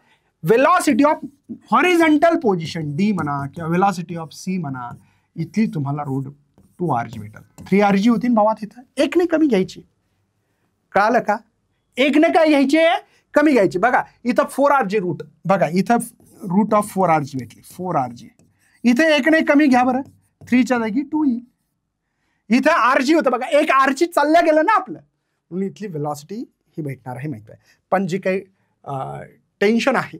velocity of horizontal position D म्हणा किंवा वेलॉसिटी ऑफ C म्हणा, इथली तुम्हाला √2RG भेटेल. 3RG होती भावा, तिथं 1ने कमी घ्यायची. कळालं का? 1ने काय घ्यायचे? कमी घ्यायची. बघा इथं 4RG रूट, बघा इथं √4RG भेटली 4RG. इथे 1ने कमी घ्या बरं, 3च्या जागी 2 येईल. इथं RG होतं बघा, 1 RG चालल्या गेलं ना आपलं, म्हणून इथली वेलॉसिटी ही भेटणार आहे माहिती आहे. पण जे काही टेन्शन आहे,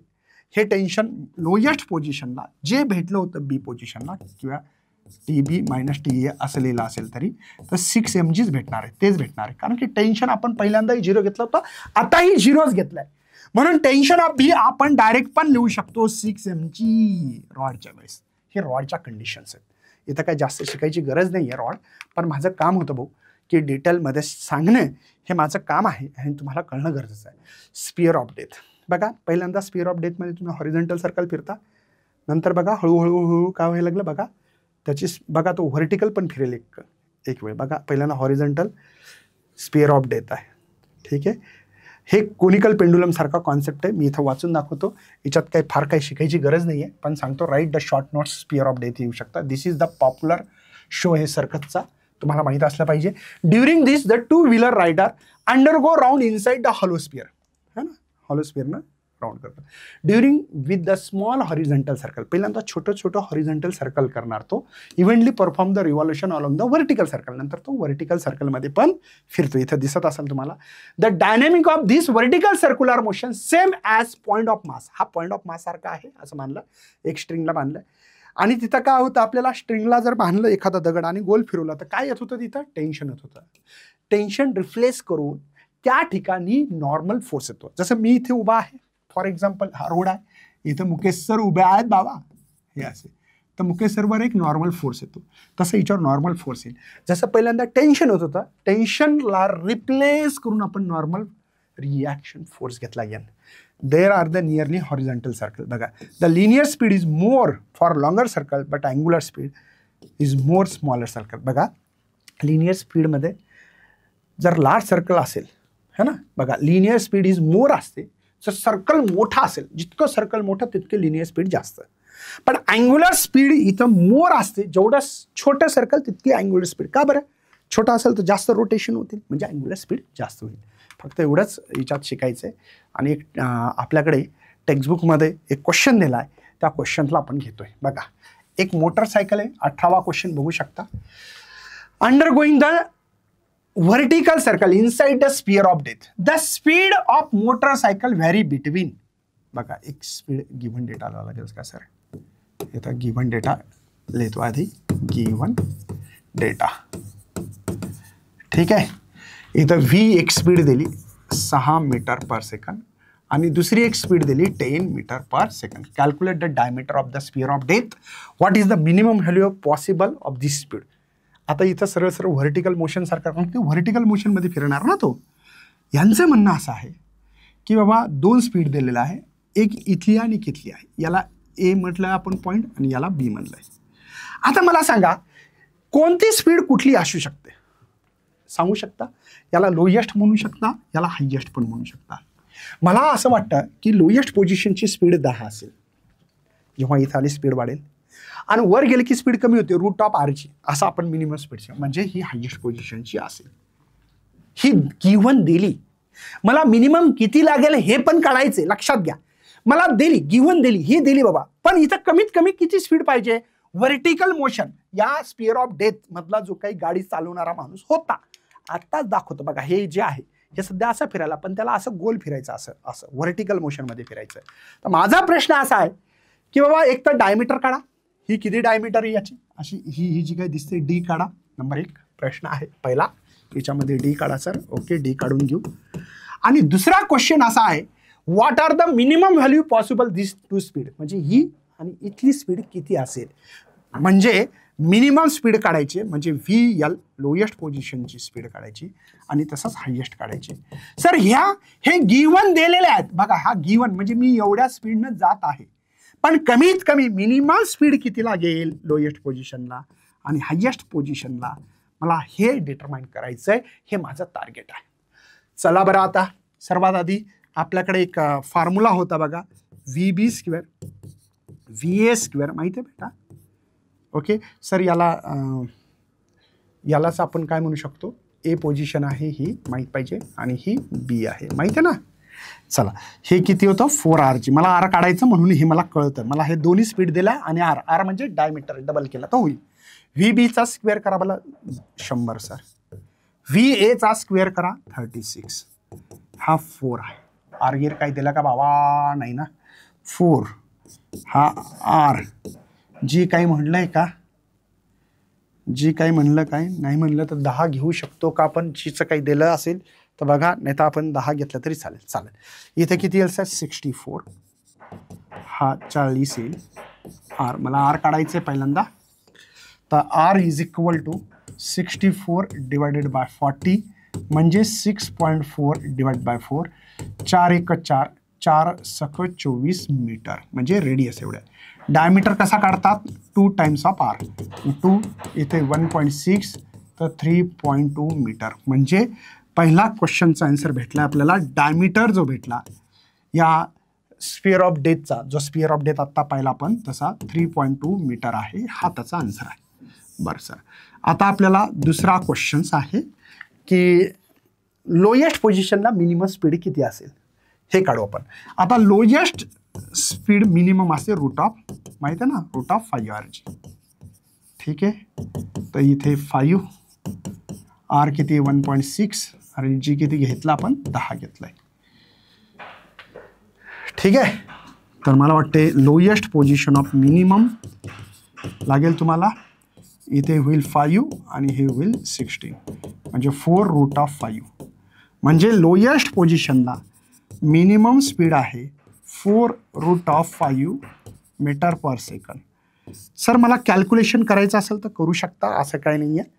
हे टेन्शन लोएस्ट पोझिशनला जे भेटलं होतं B पोझिशनला किंवा TB - TA असं लिहिलं असेल तरी, तर 6 mg's भेटणार आहे, तेच भेटणार आहे. कारण की टेन्शन आपण पहिल्यांदाही 0 घेतलं होतं, आताही 0च घेतलंय. म्हणून टेन्शन ऑफ B आपण डायरेक्ट पण लिहू शकतो 6 mg रॉडच्या वेळेस. हे रॉडच्या कंडिशन्स आहेत. इथं काय जास्त शिकायची गरज नाही आहे रॉड, पण माझं काम होतं भाऊ की डिटेलमध्ये सांगणं हे माझं काम आहे आणि तुम्हाला कळणं गरजेचं आहे. स्पिअर ऑफ डेथ बघा, पहिल्यांदा स्पिअर ऑफ डेथमध्ये तुम्ही हॉरिझॉन्टल सर्कल फिरता, नंतर बघा हळूहळू काय व्हायला लागलं बघा, त्याची बघा तो व्हर्टिकल पण फिरेल एक वेळ. बघा पहिल्यांदा हॉरिझॉन्टल स्पिअर ऑफ डेथ आहे, ठीक आहे. हे कोनिकल पेंडुलम सारखा कॉन्सेप्ट आहे. मी इथं वाचून दाखवतो, याच्यात काही फार काही शिकायची गरज नाही आहे, पण सांगतो right the short notes sphere of death येऊ शकता. This is the popular show हे सर्कसचा, तुम्हाला माहीत असलं पाहिजे. During this the 2 wheeler rider undergo round inside the hollow sphere, है ना, हॉलो स्पिअरनं राऊंड करतात. During with the small horizontal circle, पहिल्यांदा छोटं हॉरिझॉन्टल सर्कल करणार तो, eventually perform the revolution along the vertical circle, नंतर तो व्हर्टिकल सर्कलमध्ये पण फिरतो. इथं दिसत असेल तुम्हाला. The dynamic of this vertical circular motion same as point of mass, हा पॉईंट ऑफ मास सारखा आहे असं मानलं, एक स्ट्रिंगला बांधलं. आणि तिथं काय होतं, आपल्याला स्ट्रिंगला जर बांधलं एखादा दगड आणि गोल फिरवला तर काय येत होतं, तिथं टेन्शन येत होतं. टेन्शन रिप्लेस करून त्या ठिकाणी नॉर्मल फोर्स येतो. जसं मी इथे उभा आहे, फॉर एक्झाम्पल हा रोड आहे, इथं मुकेश सर उभे आहेत बाबा, हे असे, तर मुकेश सरवर एक नॉर्मल फोर्स येतो, तसं याच्यावर नॉर्मल फोर्स येईल. जसं पहिल्यांदा टेन्शन होत होतं, टेन्शनला रिप्लेस करून आपण नॉर्मल रिॲक्शन फोर्स घेतला. यान there are the nearly horizontal circle. बघा the linear speed is more for longer circle but angular speed is more smaller circle. बघा लिनियर स्पीडमध्ये जर लार्ज सर्कल असेल, है ना, बघा लिनियर स्पीड इज मोर असते, जर सर्कल मोठा असेल, जितकं सर्कल मोठं तितके लिनियर स्पीड जास्त. पण अँग्युलर स्पीड इथं मोर असते, जेवढं छोटं सर्कल तितकी अँग्युलर स्पीड. का बरं? छोटा असेल तर जास्त रोटेशन होतील, म्हणजे अँग्युलर स्पीड जास्त होईल. फक्त एवढंच याच्यात शिकायचं आहे. आणि एक आपल्याकडे टेक्स्टबुकमध्ये एक क्वेश्चन दिला आहे, त्या क्वेश्चनला आपण घेतोय. बघा एक मोटरसायकल आहे, 18वा क्वेश्चन बघू शकता. अंडरगोईंग the vertical circle inside the sphere of death, the speed of motorcycle vary between. बघा एक स्पीड गिव्हन डेटा लावा लागेल का सर, इथं गिव्हन डेटा लिहितो आधी, गिव्हन डेटा, ठीक आहे. इथं V एक स्पीड दिली 6 मीटर पर सेकंड आणि दुसरी एक स्पीड दिली 10 metre per second. Calculate the diameter of the sphere of death, what is the minimum value possible of this speed. आता इथं सरळ व्हर्टिकल मोशन सारखा, कारण की व्हर्टिकल मोशनमध्ये फिरणार ना तो. यांचं म्हणणं असं आहे की बाबा 2 स्पीड दिलेला आहे, एक इथली आणि एक इथली आहे. याला A म्हटलं आपण पॉईंट आणि याला B म्हटलं आहे. आता मला सांगा कोणती स्पीड कुठली असू शकते सांगू शकता? याला लोएस्ट म्हणू शकता, याला हायेस्ट पण म्हणू शकता. मला असं वाटतं की लोएस्ट पोझिशनची स्पीड 10 असेल. जेव्हा इथं आली स्पीड वाढेल आणि वर गेले की स्पीड कमी होते, रूट ऑफ आरची, असं आपण मिनिमम स्पीडची, म्हणजे ही हायेस्ट पोझिशनची असेल. ही गिव्हन दिली, मला मिनिमम किती लागेल हे पण काढायचे, लक्षात घ्या. मला दिली, गिव्हन दिली, ही दिली बाबा, पण इथं कमीत कमी किती स्पीड पाहिजे? व्हर्टिकल मोशन, या स्पिअर ऑफ डेथ मधला जो काही गाडी चालवणारा माणूस होता, आत्ताच दाखवतो बघा. हे जे आहे हे सध्या असं फिरायला, पण त्याला असं गोल फिरायचं, असं असं व्हर्टिकल मोशन मध्ये फिरायचं. तर माझा प्रश्न असा आहे की बाबा एक तर डायमीटर काढा, ही किती डायमीटर आहे याची, अशी ही जी काही दिसते डी काढा. नंबर 1 प्रश्न आहे पहिला, याच्यामध्ये डी काढा सर. ओके, डी काढून घेऊ. आणि दुसरा क्वेश्चन असा आहे, what are the minimum value possible this two speed, म्हणजे ही आणि इथली स्पीड किती असेल, म्हणजे मिनिमम स्पीड काढायची, म्हणजे व्ही एल लोएस्ट पोझिशनची स्पीड काढायची आणि तसंच हायेस्ट काढायची. सर हे गिवन दिलेले आहेत बघा. हा गिवन म्हणजे मी एवढ्या स्पीडनं जात आहे, पण कमीत कमी मिनिमम स्पीड किती लागेल लोएस्ट पोझिशनला आणि हायेस्ट पोझिशनला, मला हे डिटरमाइन करायचंय. हे माझं टार्गेट आहे. चला बरं, आता सर्वात आधी आपल्याकडे एक फॉर्म्युला होता बघा, v B square v A square, माहिती आहे बेटा? ओके सर, यालाच आपण काय म्हणू शकतो, ए पोझिशन आहे ही माहीत पाहिजे आणि ही बी आहे, माहिती आहे ना? चला, हे किती होतं 4R, मला आर काढायचं म्हणून हे मला कळतं. मला हे दोन्ही स्पीड दिला आणि आर म्हणजे डायमीटर डबल केला तर होईल. व्ही बीचा स्क्वेअर करा मला 100 सर. व्ही एचा स्क्वेअर करा 36. हा 4 आहे. आर गिर काय दिला का बाबा? नाही ना. 4 हा आर, जी काही म्हणलंय का, जी काही म्हणलं काय नाही म्हणलं तर 10 घेऊ शकतो का आपण? जीचं काही दिलं असेल तर बघा, नाही तर आपण 10 घेतलं तरी चालेल. चालेल, इथे किती येईल सर? 64. हा 40 येईल. आर, मला आर काढायचं आहे पहिल्यांदा. तर r is equal to 64 divided by 40 म्हणजे 6.4 डिवाइड बाय 4. 4 1 4, 4 सक 24 मीटर, म्हणजे रेडियस एवढं. डायमीटर कसा काढतात? 2 टाइम्स ऑफ आर. 2 इथे 1.6 तर 3.2 मीटर, म्हणजे पहिला क्वेश्चनचा आन्सर भेटला आपल्याला. डायमीटर जो भेटला या स्पिअर ऑफ डेथचा, जो स्पिअर ऑफ डेथ आत्ता पाहिला आपण तसा 3.2 मीटर आहे. हा त्याचा आन्सर आहे. बरं सर, आता आपल्याला दुसरा क्वेश्चन आहे की लोएस्ट पोझिशनला मिनिमम स्पीड किती असेल हे काढू आपण. आता लोएस्ट स्पीड मिनिमम असते रूट ऑफ, माहिती आहे ना, रूट ऑफ 5R. ठीक आहे, तर इथे 5, आर किती 1.6 आणि जी किती घेतला आपण 10 घेतलाय. ठीक आहे, तर मला वाटते लोएस्ट पोझिशन ऑफ मिनिमम लागेल तुम्हाला. इथे होईल 5 आणि हे होईल 16, म्हणजे 4 रूट ऑफ 5, म्हणजे लोएस्ट पोझिशनला मिनिमम स्पीड आहे 4 root of 5 metre per second. Sir मला कॅल्क्युलेशन करायचं असेल तर करू शकता, असं काही नाही आहे.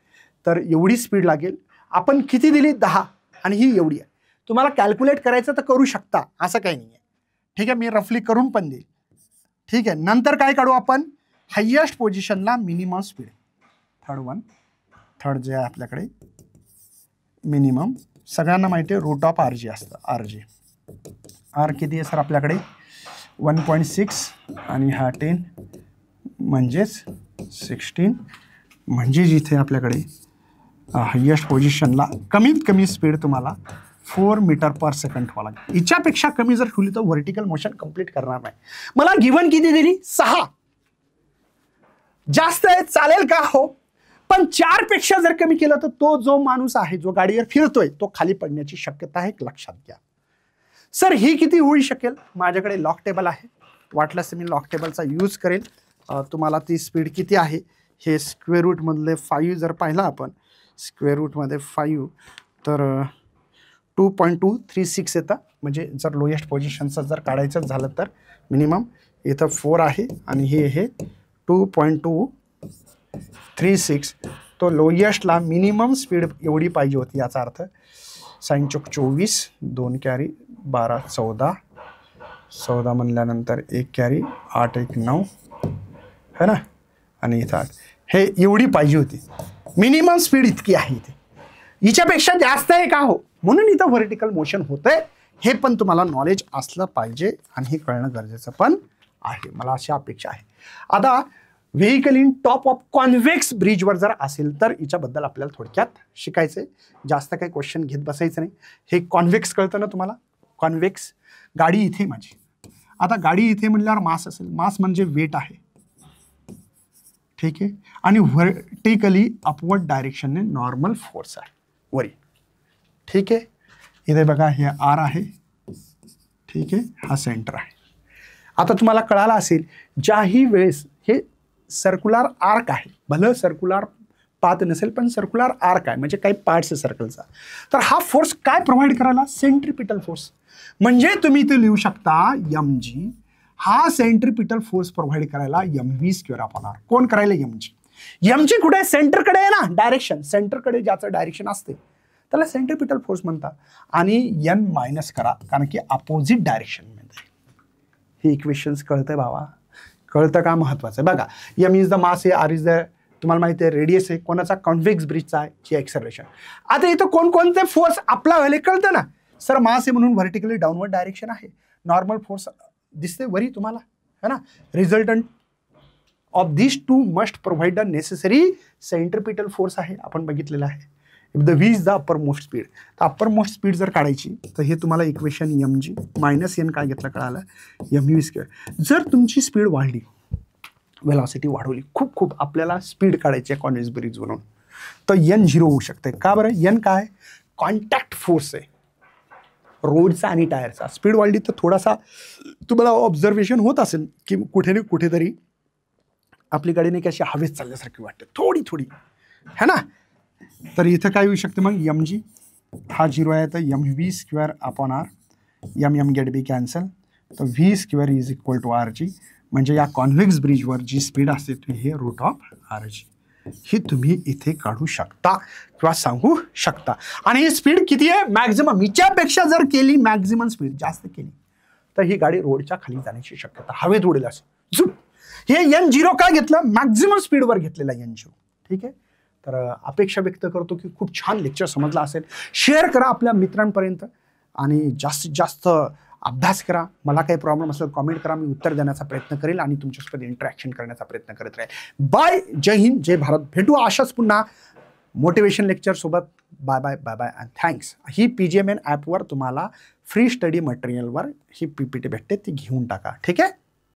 तर एवढी स्पीड लागेल. आपण किती दिली? 10 आणि ही एवढी आहे. तुम्हाला कॅल्क्युलेट करायचं तर करू शकता, असं काही नाही आहे. ठीक आहे, मी रफली करून पण देईल. ठीक आहे, नंतर काय काढू आपण? हायेस्ट पोझिशनला मिनिमम स्पीड. थर्ड जे आहे आपल्याकडे मिनिमम, सगळ्यांना माहिती आहे रूट ऑफ RG असतं. आर किती आहे सर आपल्याकडे? 1.6 आणि हा 10 म्हणजेच 16, म्हणजे जिथे आपल्याकडे हायेस्ट पोझिशनला कमीत कमी स्पीड तुम्हाला 4 मीटर पर सेकंड व्हावं लागेल. हिच्यापेक्षा कमी जर ठेवली तर व्हर्टिकल मोशन कंप्लीट करणार नाही. मला गिव्हन किती दिली? 6. जास्त आहे चालेल का? हो, पण 4 पेक्षा जर कमी केलं तर तो जो माणूस आहे जो गाडीवर फिरतोय तो खाली पडण्याची शक्यता आहे, लक्षात घ्या. सर ही किती होऊ शकेल? माझ्याकडे लॉक टेबल आहे, वाटल्यास मी लॉक टेबलचा यूज करेल. तुम्हाला ती स्पीड किती आहे हे स्क्वेअर रूटमधले 5 जर पाहिला आपण, स्क्वेअर रूटमध्ये 5 तर 2.236 येतं. म्हणजे जर लोएस्ट पोझिशनचं जर काढायचं झालं तर मिनिमम इथं 4 आहे आणि हे 2.236. तो लोएस्टला मिनिमम स्पीड एवढी पाहिजे होती. याचा अर्थ साइन चौक 24, 2 कॅरी 12 14, 14 म्हणल्यानंतर 1 कॅरी 8 1 9 है ना, आणि इथं 8. हे एवढी पाहिजे होती, मिनिमम स्पीड इतकी आहे इथे, हिच्यापेक्षा जास्त आहे का हो, म्हणून इथं व्हर्टिकल मोशन होतंय. हे पण तुम्हाला नॉलेज असलं पाहिजे आणि हे कळणं गरजेचं पण आहे, मला अशी अपेक्षा आहे. आता vehicle in top of convex ब्रिजवर जर असेल तर हिच्याबद्दल आपल्याला थोडक्यात शिकायचंय, जास्त काही क्वेश्चन घेत बसायचं नाही. हे कॉन्व्हेक्स कळतं ना तुम्हाला, कॉन्व्हेक्स गाडी इथे माझी, आता गाडी इथे म्हणल्यावर मास असेल, मास म्हणजे वेट आहे, ठीक आहे, आणि व्हर्टिकली अपवर्ड डायरेक्शनने नॉर्मल फोर्स आहे वरी, ठीक आहे. इथे बघा हे आर आहे, ठीक आहे, हा सेंटर आहे. आता तुम्हाला कळालं असेल ज्याही वेळेस हे सर्क्युलर आर्क आहे, भलं सर्क्युलर पाथ नसेल पण सर्क्युलर आर्क आहे म्हणजे काही पार्ट्स आहे सर्कलचा, तर हा फोर्स काय प्रोव्हाइड करायला, सेंट्रिपिटल फोर्स. म्हणजे तुम्ही इथे लिहू शकता mg हा सेंट्रिपिटल फोर्स प्रोव्हाइड करायला mv²/r. कोण करायला, mg कुठे, सेंटरकडे आहे ना, डायरेक्शन सेंटरकडे ज्याचं डायरेक्शन असते त्याला सेंट्रिपिटल फोर्स म्हणतात. आणि n मायनस करा कारण की अपोजिट डायरेक्शन मध्ये. हे इक्वेशन्स कळतंय भावा, कळतं का, महत्वाचं आहे. बघा m इज द मास आहे, r इज द तुम्हाला माहिती आहे रेडियस आहे, कोणाचा, कॉन्व्हेक्स ब्रिजचा आहे, ही एक्सेलरेशन. आता इथं कोणकोणते फोर्स आपला व्हायला कळतं ना सर, मास आहे म्हणून व्हर्टिकली डाऊनवर्ड डायरेक्शन आहे, नॉर्मल फोर्स दिसते वरी तुम्हाला है ना, resultant of this two must provide the necessary centripetal force आहे, आपण बघितलेलं आहे. If the v is the upper most speed, तर अप्पर मोस्ट स्पीड जर काढायची तर हे तुम्हाला इक्वेशन mg मायनस n काय घेतलं कळालं, mv². जर तुमची स्पीड वाढली, वेलॉसिटी वाढवली, खूप खूप आपल्याला स्पीड काढायची आहे कॉन्व्हेक्स ब्रिजवरून, तर n0 होऊ शकते. का बरं, n काय, कॉन्टॅक्ट फोर्स आहे रोडचा आणि टायरचा. स्पीड वाढली तर थोडासा तुम्हाला ऑब्झर्वेशन होत असेल की कुठे ना कुठेतरी आपली गाडी नाही की अशी हवेत चालल्यासारखी वाटते थोडी थोडी, है ना. तर इथं काय होऊ शकते मग, mg हा 0 आहे तर mv²/r, m gate be cancel, तर v² is equal to rg. म्हणजे या कॉन्व्हेक्स ब्रिजवर जी स्पीड असते ती हे रूट ऑफ rg, ही तुम्ही इथे काढू शकता किंवा सांगू शकता. आणि ही स्पीड किती आहे, मॅक्झिमम. हिच्यापेक्षा जर केली मॅक्झिमम स्पीड जास्त केली तर ही गाडी रोडच्या खाली जाण्याची शक्यता, हवेत उडेल असे झुप. हे n0 काय घेतलं, मॅक्झिमम स्पीडवर घेतलेला n0, ठीक आहे. तर अपेक्षा व्यक्त करतो की खूप छान लेक्चर समजला असेल. शेअर करा आपल्या मित्रांपर्यंत आणि जास्तीत जास्त अभ्यास करा. मला काही प्रॉब्लेम असेल कॉमेंट करा, मी उत्तर देण्याचा प्रयत्न करेल आणि तुमच्यासोबत इंटरॅक्शन करण्याचा प्रयत्न करत राहील. बाय, जय हिंद, जय भारत. भेटू अशाच पुन्हा मोटिवेशन लेक्चर सोबत. Bye bye bye bye and thanks. ही PGMN ॲपवर तुम्हाला फ्री स्टडी मटेरियलवर ही PPT भेटते, ती घेऊन टाका, ठीक आहे.